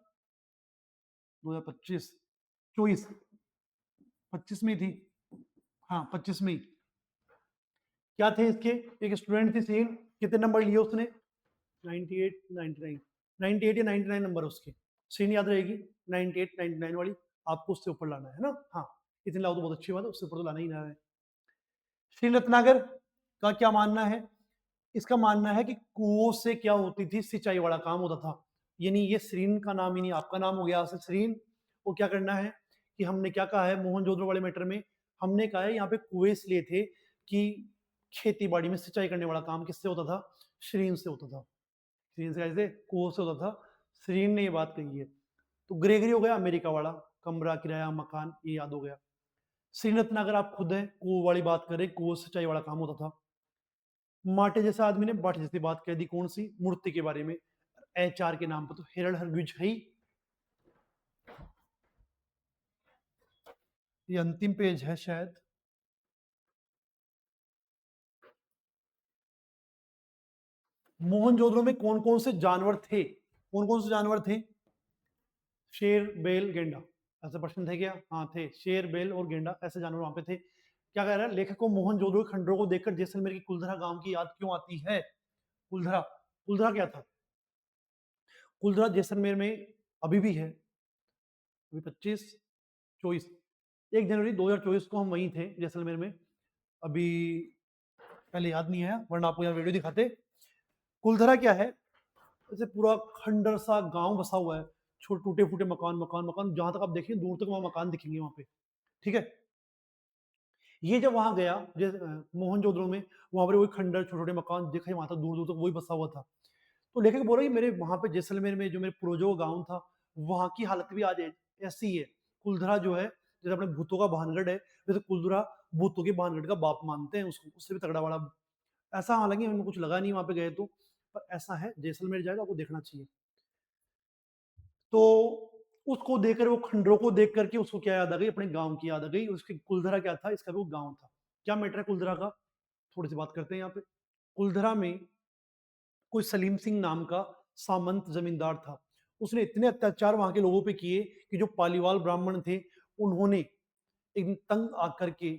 2025, 24, 25 में थी, हाँ 25 में। क्या थे इसके? एक स्टूडेंट थी श्रीन, कितने नंबर लिए उसने? 98 99 98 या 99 नंबर उसके, श्रेणी याद रहेगी 98 99 वाली, आपको उससे ऊपर लाना है ना। हाँ, इतने लाओ तो बहुत अच्छी बात है, उससे ऊपर तो लाना ही ना है। श्री रत्नागर का क्या मानना है? इसका मानना है कि कुओं से क्या होती थी, सिंचाई वाला काम होता था। यानी ये श्रीन का नाम ही नहीं आपका नाम हो गया से श्रीन। वो क्या करना है कि हमने क्या कहा है मोहनजोदड़ो वाले मैटर में, हमने कहा है यहाँ पे कुएं इसलिए थे कि खेती बाड़ी में सिंचाई करने वाला काम किससे होता था, श्रीन से होता था। श्रीन से कैसे, कुओं से होता था। श्रीन ने ये बात कही है। तो ग्रेगरी हो गया अमेरिका वाला, कमरा किराया मकान, ये याद हो गया। श्रीरत्न अगर आप खुद है कुओं वाली बात करें, कुओं सिंचाई वाला काम होता था। माटे जैसा आदमी ने बाटे जैसी बात कह दी, कौन सी, मूर्ति के बारे में, एचआर के नाम पर, तो हेरल्ड हरग्विज है ही। ये अंतिम पेज है शायद। मोहनजोदड़ो में कौन कौन से जानवर थे, कौन कौन से जानवर थे? शेर, बेल, गेंडा, ऐसे प्रश्न थे क्या? हाँ थे, शेर, बेल और गेंडा ऐसे जानवर वहां पे थे। क्या कह रहा है लेखक को मोहनजोदड़ो के खंडरों को देखकर जैसलमेर की कुलधरा गांव की याद क्यों आती है? कुलधरा, कुलधरा क्या था? कुलधरा जैसलमेर में अभी भी है, अभी 25 24 1 जनवरी 2024 को हम वहीं थे जैसलमेर में। अभी पहले याद नहीं है वरना आपको यहाँ वीडियो दिखाते। कुलधरा क्या है, जैसे पूरा खंडर सा गांव बसा हुआ है, छोटे टूटे फूटे मकान मकान मकान, जहां तक आप देखेंगे दूर तक वहां मकान दिखेंगे वहां पे। ठीक है, ये जब वहां गया मोहनजोदड़ो में, वहां पर वही खंडर छोटे छोटे मकान दिखे, वहां तक दूर दूर तक वही बसा हुआ था। तो लेखक बोल रहा है मेरे वहां पे जैसलमेर में जो मेरे पूर्वजों का गाँव था, वहां की हालत भी आज ऐसी ही है। कुलधरा जो है, जैसे अपने भूतों का भानगढ़ है, जैसे कुलधरा भूतों के भानगढ़ का बाप मानते हैं उसको, उससे भी तगड़ा बड़ा ऐसा। हालांकि हमें कुछ लगा नहीं वहां पे गए तो, पर ऐसा है, जैसलमेर जाएगा आपको देखना चाहिए। तो उसको देखकर, वो खंडरों को देख करके उसको क्या याद आ गई, अपने गांव की याद आ गई। उसके कुलधरा क्या था, इसका भी वो गांव था। क्या मैटर है कुलधरा का, थोड़ी सी बात करते हैं यहाँ पे। कुलधरा में कोई सलीम सिंह नाम का सामंत जमींदार था। उसने इतने अत्याचार वहां के लोगों पे किए कि जो पालीवाल ब्राह्मण थे, उन्होंने एक तंग आकर के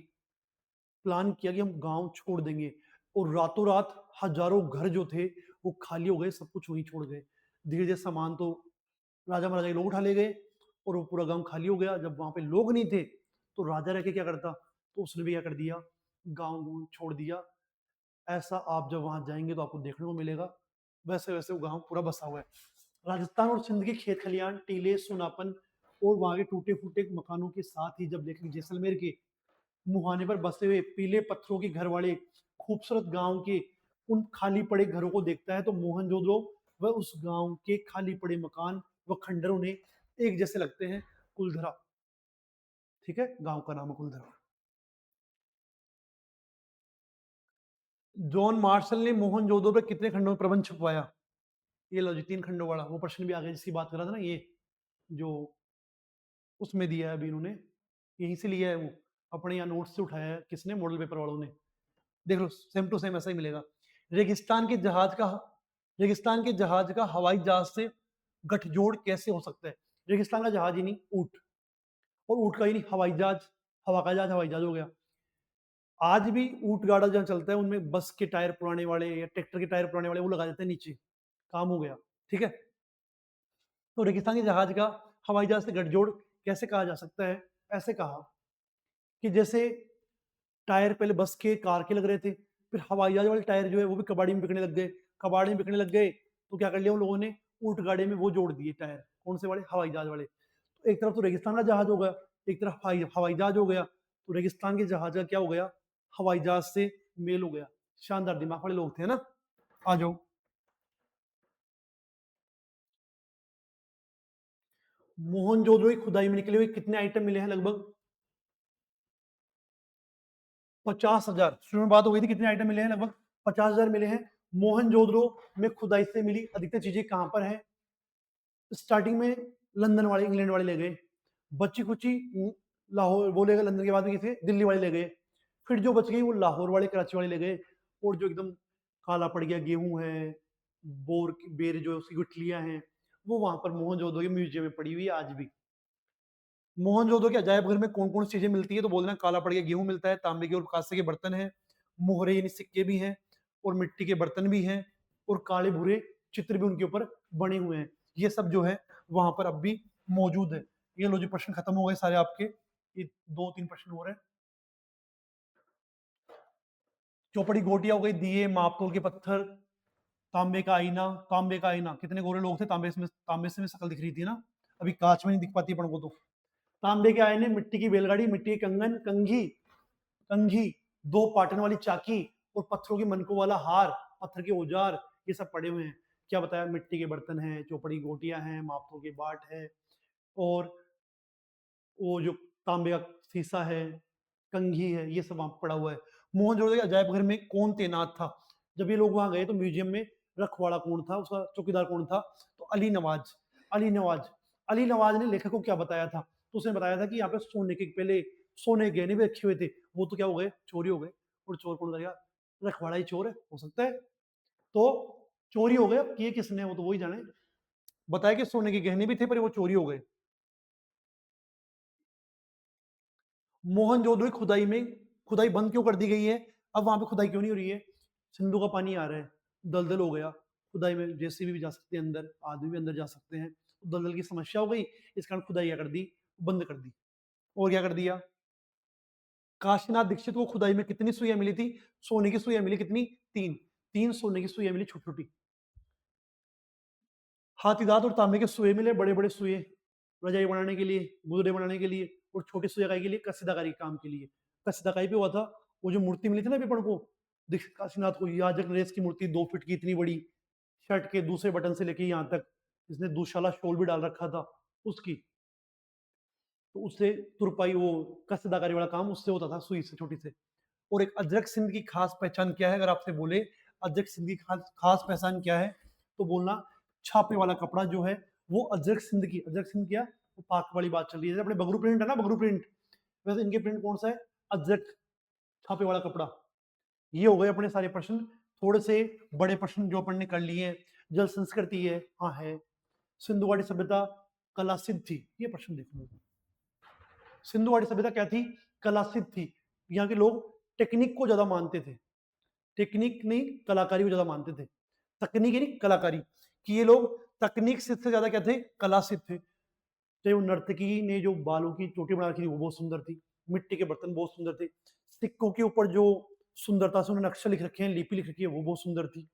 प्लान किया कि हम गांव छोड़ देंगे। और रातों रात हजारों घर जो थे वो खाली हो गए, सब कुछ वहीं छोड़ गए। धीरे धीरे सामान तो राजा महाराजा के लोग उठा ले गए और वो पूरा गांव खाली हो गया। जब वहां पे लोग नहीं थे तो राजा रह के क्या करता, तो उसने भी क्या कर दिया, गांव छोड़ दिया। ऐसा आप जब वहां जाएंगे तो आपको देखने को मिलेगा। वैसे वैसे वो गांव पूरा बसा हुआ है। राजस्थान और सिंध के खेत खलियान, टीले, सुनापन और वहां के टूटे फूटे मकानों के साथ ही जब देखें जैसलमेर के मुहाने पर बसे हुए पीले पत्थरों के घर वाले खूबसूरत गांव के उन खाली पड़े घरों को देखता है, तो मोहनजोदड़ो व उस गांव के खाली पड़े मकान व खंडर उन्हें एक जैसे लगते हैं। कुलधरा, ठीक है, गांव का नाम है कुलधरा। जॉन मार्शल ने मोहनजोदड़ो पर कितने खंडों में प्रबंध छपवाया? ये लो जी, 3 खंडों वाला वो प्रश्न भी आ गया जिसकी बात कर रहा था ना, ये जो उसमें दिया है अभी इन्होंने, यहीं से लिया है वो, अपने यहाँ नोट्स से उठाया है, किसने, मॉडल पेपर वालों ने। देख लो सेम टू सेम ऐसा ही मिलेगा। रेगिस्तान के जहाज का, रेगिस्तान के जहाज का हवाई जहाज से गठजोड़ कैसे हो सकता है? रेगिस्तान का जहाज ही नहीं, ऊंट, और ऊंट का ही नहीं, हवाई जहाज, हवा का जहाज हवाई जहाज हो गया। आज भी ऊंट गाड़ा जहाँ चलता है उनमें बस के टायर पुराने वाले या ट्रैक्टर के टायर पुराने वाले वो लगा देते हैं नीचे, काम हो गया। ठीक है, तो रेगिस्तान के जहाज का हवाई जहाज से गठजोड़ कैसे कहा जा सकता है? ऐसे कहा कि जैसे टायर पहले बस के कार के लग रहे थे, फिर हवाई जहाज वाले टायर जो है वो भी कबाड़ी में बिकने लग गए, कबाड़ी में बिकने लग गए तो क्या कर लिया उन लोगों ने, ऊंट गाड़े में वो जोड़ दिए टायर, कौन से वाले, हवाई जहाज वाले। तो एक तरफ तो रेगिस्तान का जहाज हो गया, एक तरफ हवाई जहाज हो गया, तो रेगिस्तान के जहाज का क्या हो गया, हवाई जहाज से मेल हो गया। शानदार दिमाग वाले लोग थे ना। आ जाओ, मोहनजोदड़ो की खुदाई में निकले हुए कितने आइटम मिले हैं? लगभग 50,000। शुरू में बात हो गई थी कितने आइटम मिले हैं, लगभग 50,000 मिले हैं। मोहनजोदड़ो में खुदाई से मिली अधिकतर चीजें कहां पर है? स्टार्टिंग में लंदन वाले, इंग्लैंड वाले ले गए, बची कुची लाहौर वो ले गए, लंदन के बाद में किसे, दिल्ली वाले ले गए। फिर जो बच गई वो लाहौर वाले, कराची वाले ले गए। और जो एकदम काला पड़ गया गेहूं है, बोर की बेर जो है उसकी गुठलियां हैं, वो वहां पर मोहनजोदड़ो के म्यूजियम में पड़ी हुई है आज भी। मोहनजोदड़ो के अजायब घर में कौन कौन सी चीजें मिलती है? तो बोलना काला पड़ गया गेहूं मिलता है, तांबे के और कांसे के बर्तन हैं, मोहरे यानी सिक्के भी हैं, और मिट्टी के बर्तन भी हैं, और काले भूरे चित्र भी उनके ऊपर बने हुए हैं। ये सब जो है वहां पर अब भी मौजूद है। ये लो जी, प्रश्न खत्म हो गए सारे आपके। ये 2-3 प्रश्न हो रहे हैं। चौपड़ी गोटियां हो गई, दिए, मापतोल के पत्थर, तांबे का आईना। तांबे का आईना, कितने गोरे लोग थे, तांबे से में शक्ल दिख रही थी ना, अभी कांच में नहीं दिख पाती अपन को। तो तांबे के आईने, मिट्टी की बैलगाड़ी, मिट्टी के कंगन, कंघी, कंघी, 2 पाटन वाली चाकी और पत्थरों की मनकों वाला हार, पत्थर के औजार, ये सब पड़े हुए हैं। क्या बताया, मिट्टी के बर्तन हैं, चौपड़ी गोटियां हैं, मापतोल के बाट है, और वो जो तांबे का शीशा है, कंघी है, ये सब वहां पड़ा हुआ है। मोहनजोदड़ो के अजायब घर में कौन तैनात था? जब ये लोग वहां गए तो म्यूजियम में रखवाड़ा कौन था, उसका चौकीदार कौन था? तो अली नवाज। अली नवाज, अली नवाज ने लेखक को क्या बताया था? तो उसने बताया था कि यहाँ पे सोने के पहले सोने के गहने भी रखे हुए थे, वो तो क्या हो गए, चोरी हो गए। और चोर कौन करेगा? रखवाड़ा ही चोर है, हो सकता है। तो चोरी हो गए, अब किए किसने वो तो वही जाने। बताया कि सोने के गहने भी थे पर वो चोरी हो गए। मोहनजोदड़ो की खुदाई में खुदाई बंद क्यों कर दी गई है? अब वहां पे खुदाई क्यों नहीं हो रही है? सिंधु का पानी आ रहा है, दलदल हो गया, खुदाई में जेसीबी भी जा सकते हैं अंदर, आदमी भी अंदर जा सकते हैं। दलदल की समस्या हो गई, इस कारण खुदाई क्या कर दी, बंद कर दी। और क्या कर दिया, काशीनाथ दीक्षित को खुदाई में कितनी सुइयां मिली थी? सोने की सुइयां मिली, कितनी? 3। 3 सोने की सुइयां मिली, छोटी छोटी। हाथीदांत और तांबे के सुए मिले, बड़े बड़े सुए, रजाई बनाने के लिए, गुदरे बनाने के लिए। और छोटी सुई इकाई के लिए, कसीदाकारी काम के लिए। कसीदाकारी पे हुआ था। वो जो मूर्ति मिली थी ना पेपर को, दीक्षित काशीनाथ को, याजक नरेश की मूर्ति, 2 फीट की इतनी बड़ी, शर्ट के दूसरे बटन से लेके यहाँ तक, इसने दुशाला शोल भी डाल रखा था उसकी। तो उससे तुरपाई, वो कसीदाकारी वाला काम उससे होता था, सुई से, छोटी से। और एक अजरक सिंध की खास पहचान क्या है? अगर आपसे बोले अजरक सिंध की खास खास पहचान क्या है, तो बोलना छापे वाला कपड़ा जो है वो अजरक सिंध की। अजरक सिंध क्या, वो पाक वाली बात चल रही है। जैसे अपने बगरू प्रिंट है ना, बगरू प्रिंट, वैसे इनके प्रिंट कौन सा है? अजरक, छापे वाला कपड़ा। ये हो गए अपने सारे प्रश्न। थोड़े से बड़े प्रश्न जो अपन ने कर लिए हैं। जल संस्कृति है, हाँ है। सिंधु घाटी सभ्यता कला सिद्ध थी, ये प्रश्न देखो। सिंधु घाटी सभ्यता क्या थी? कला सिद्ध थी। यहाँ के लोग टेक्निक को ज्यादा मानते थे, टेक्निक नहीं कलाकारी को ज्यादा मानते थे। तकनीक नहीं कलाकारी, कि ये लोग तकनीक से ज्यादा क्या थे, कला सिद्ध थे। चाहे वो नर्तकी ने जो बालों की चोटी बना रखी थी वो बहुत सुंदर थी, मिट्टी के बर्तन बहुत सुंदर थे, सिक्कों के ऊपर जो सुंदरता से उन्होंने अक्षर लिख रखे हैं, लिपि लिख रखी है, वो बहुत सुंदर थी।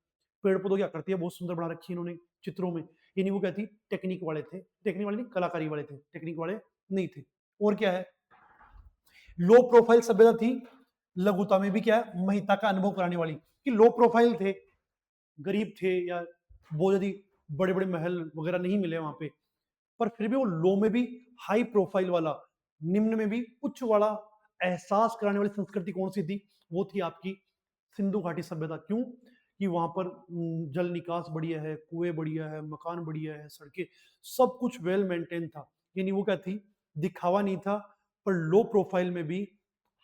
पेड़ पौधों क्या करती है, बहुत सुंदर बना रखी है इन्होंने चित्रों में। यानी वो क्या थी, टेक्निक वाले थे। टेक्निक वाले नहीं, कलाकारी वाले थे, टेक्निक वाले नहीं थे। और क्या है, लो प्रोफाइल सभ्यता थी। लघुता में भी क्या है, महिता का अनुभव कराने वाली, कि लो प्रोफाइल थे, गरीब थे, या बहुत ज्यादा बड़े बड़े महल वगैरह नहीं मिले वहां पे, पर फिर भी वो लो में भी हाई प्रोफाइल वाला, निम्न में भी उच्च वाला एहसास कराने वाली संस्कृति कौन सी थी? वो थी आपकी सिंधु घाटी सभ्यता। क्यों? कि वहां पर जल निकास बढ़िया है, कुएं बढ़िया है, मकान बढ़िया है, सड़कें, सब कुछ वेल मेंटेन था। यानी वो क्या थी, दिखावा नहीं था, पर लो प्रोफाइल में भी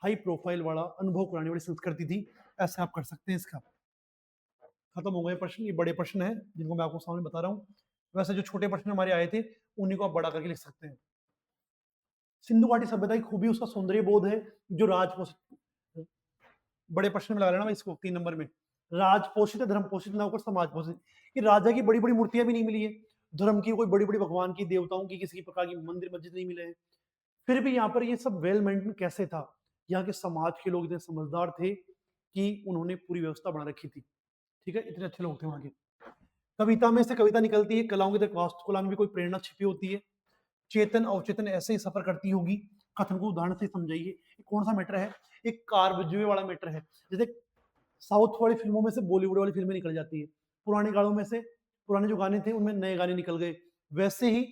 हाई प्रोफाइल वाला अनुभव कराने वाली संस्कृति थी। ऐसे आप कर सकते हैं। इसका खत्म हो गए प्रश्न, ये बड़े प्रश्न है जिनको मैं आपको सामने बता रहा हूँ। वैसे जो छोटे प्रश्न हमारे आए थे उन्हीं को आप बड़ा करके लिख सकते हैं। सिंधु घाटी सभ्यता की खूबी उसका सौंदर्य बोध है, जो राजपोषित, बड़े प्रश्न में लगा लेना इसको 3 नंबर में। राजपोषित है, धर्म पोषित ना होकर समाज पोषित। कि राजा की बड़ी बड़ी मूर्तियां भी नहीं मिली है, धर्म की कोई बड़ी बड़ी भगवान की, देवताओं की, किसी प्रकार की मंदिर मस्जिद नहीं मिले हैं। फिर भी यहाँ पर ये सब वेल मेंटेन कैसे था? यहाँ के समाज के लोग इतने समझदार थे कि उन्होंने पूरी व्यवस्था बना रखी थी। ठीक है, इतने अच्छे लोग थे वहां के। कविता में से कविता निकलती है, कलाओं की तरफ वास्तुकला में भी कोई प्रेरणा छिपी होती है। चेतन अवचेतन ऐसे ही सफर करती होगी। कथन को उदाहरण से समझाइए। कौन सा मैटर है? एक कार बुझुए वाला मैटर है। जैसे साउथ वाली फिल्मों में से बॉलीवुड वाली फिल्में निकल जाती है, पुराने गानों में से पुराने जो गाने थे उनमें नए गाने निकल गए। वैसे ही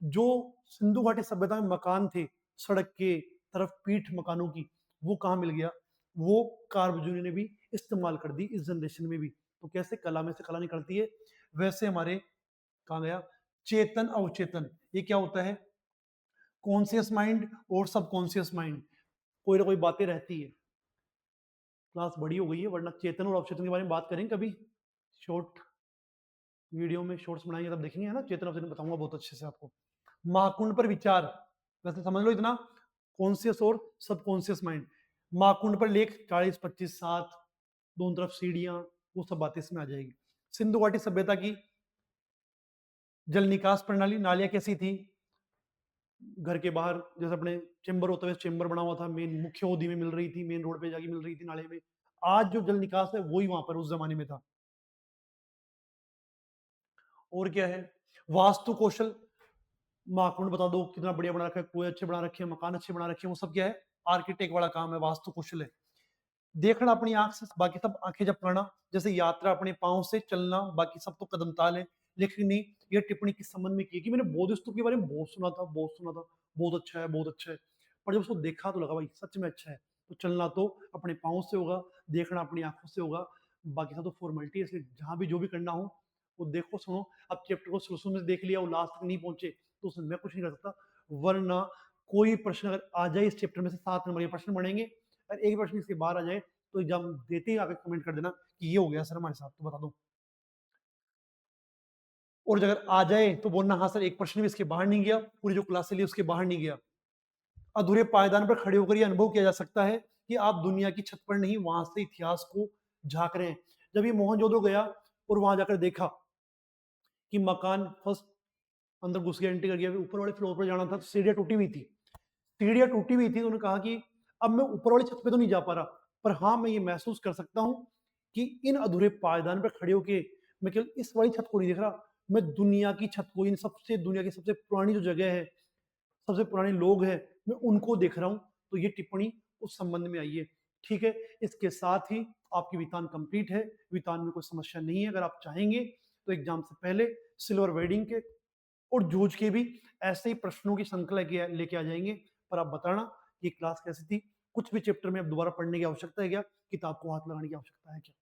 जो सिंधु घाटी सभ्यता में मकान थे, सड़क के तरफ पीठ मकानों की, वो कहाँ मिल गया? वो कार बुजुर्ग ने भी इस्तेमाल कर दी इस जनरेशन में भी। तो कैसे कला में से कला निकलती है, वैसे हमारे कहा गया चेतन अवचेतन, ये क्या होता है? कॉन्शियस माइंड और सबकॉन्शियस माइंड, कोई ना कोई बातें रहती है। क्लास बड़ी हो गई है, वरना चेतन और अवचेतन के बारे में बात करें कभी, शॉर्ट वीडियो में शॉर्ट्स बनाएंगे तब देखेंगे, है ना। चेतन अवचेतन बताऊंगा बहुत अच्छे से आपको। महाकुंड पर विचार, वैसे समझ लो इतना, कॉन्शियस और सबकॉन्शियस माइंड। महाकुंड पर लेख 40, 25, 7, दोनों तरफ सीढ़ियां, वो सब बातें इसमें आ जाएगी। सिंधु घाटी सभ्यता की जल निकास प्रणाली, नालियां कैसी थी? घर के बाहर जैसे अपने चेंबर होता है, चेंबर बना हुआ था, मेन मुख्य होदी में मिल रही थी, मेन रोड पे जाके मिल रही थी नाले में। आज जो जल निकास है वही वहां पर उस जमाने में था। और क्या है? वास्तु कौशल, माखुंड बता दो कितना बढ़िया बना रखा है, कुएं अच्छे बना रखे हैं, मकान अच्छे बना रखे हैं, वो सब क्या है? आर्किटेक्ट वाला काम है, वास्तु कौशल है। देखना अपनी आंख से, बाकी सब आंखें झपकाना। जैसे यात्रा अपने पांव से चलना, बाकी सब तो कदम ताल है। लेकिन नहीं, ये टिप्पणी किस संबंध में की है कि मैंने बौद्ध स्तूप के बारे में बहुत सुना था, बहुत सुना था, बहुत अच्छा है, बहुत अच्छा है। पर जब उसको देखा तो लगा भाई सच में अच्छा है। तो चलना तो अपने पाँव से होगा, देखना अपनी आंखों से होगा, बाकी सब तो फॉर्मेलिटी है। इसलिए जहां भी जो भी करना हो वो देखो सुनो। अब चैप्टर को शुरू में देख लिया, वो लास्ट तक नहीं पहुंचे तो उसमें मैं कुछ नहीं कर सकता। वरना कोई प्रश्न अगर आ जाए इस चैप्टर में से 7 नंबर के प्रश्न बनेंगे, अगर एक प्रश्न इसके बाहर आ जाए तो एग्जाम देते ही आके कमेंट कर देना कि ये हो गया सर हमारे साथ, तो बता दो। और अगर आ जाए तो बोलना हाँ सर एक प्रश्न भी इसके बाहर नहीं गया, पूरी जो क्लास चली उसके बाहर नहीं गया। अधूरे पायदान पर खड़े होकर यह अनुभव किया जा सकता है कि आप दुनिया की छत पर नहीं, वहां से इतिहास को झांक रहे हैं। जब ये मोहनजोदड़ो गया और वहां जाकर देखा कि मकान फर्स्ट अंदर घुस गया, एंट्री कर गया, ऊपर वाले फ्लोर पर जाना था तो सीढ़ियां टूटी हुई थी। सीढ़ियां टूटी हुई थी तो उन्होंने कहा कि अब मैं ऊपर वाली छत पे तो नहीं जा पा रहा, पर हाँ मैं ये महसूस कर सकता हूँ कि इन अधूरे पायदान पर खड़े होके मैं केवल इस वाली छत को नहीं देख रहा, मैं दुनिया की छत को, इन सबसे दुनिया की सबसे पुरानी जो जगह है, सबसे पुराने लोग हैं, मैं उनको देख रहा हूँ। तो ये टिप्पणी उस संबंध में आई है। ठीक है, इसके साथ ही आपकी वितान कंप्लीट है। वितान में कोई समस्या नहीं है। अगर आप चाहेंगे तो एग्जाम से पहले सिल्वर वेडिंग के और जूझ के भी ऐसे ही प्रश्नों की श्रृंखला लेके आ जाएंगे। पर आप बताना ये क्लास कैसी थी, कुछ भी चैप्टर में अब दोबारा पढ़ने की आवश्यकता है क्या, किताब को हाथ लगाने की आवश्यकता है क्या?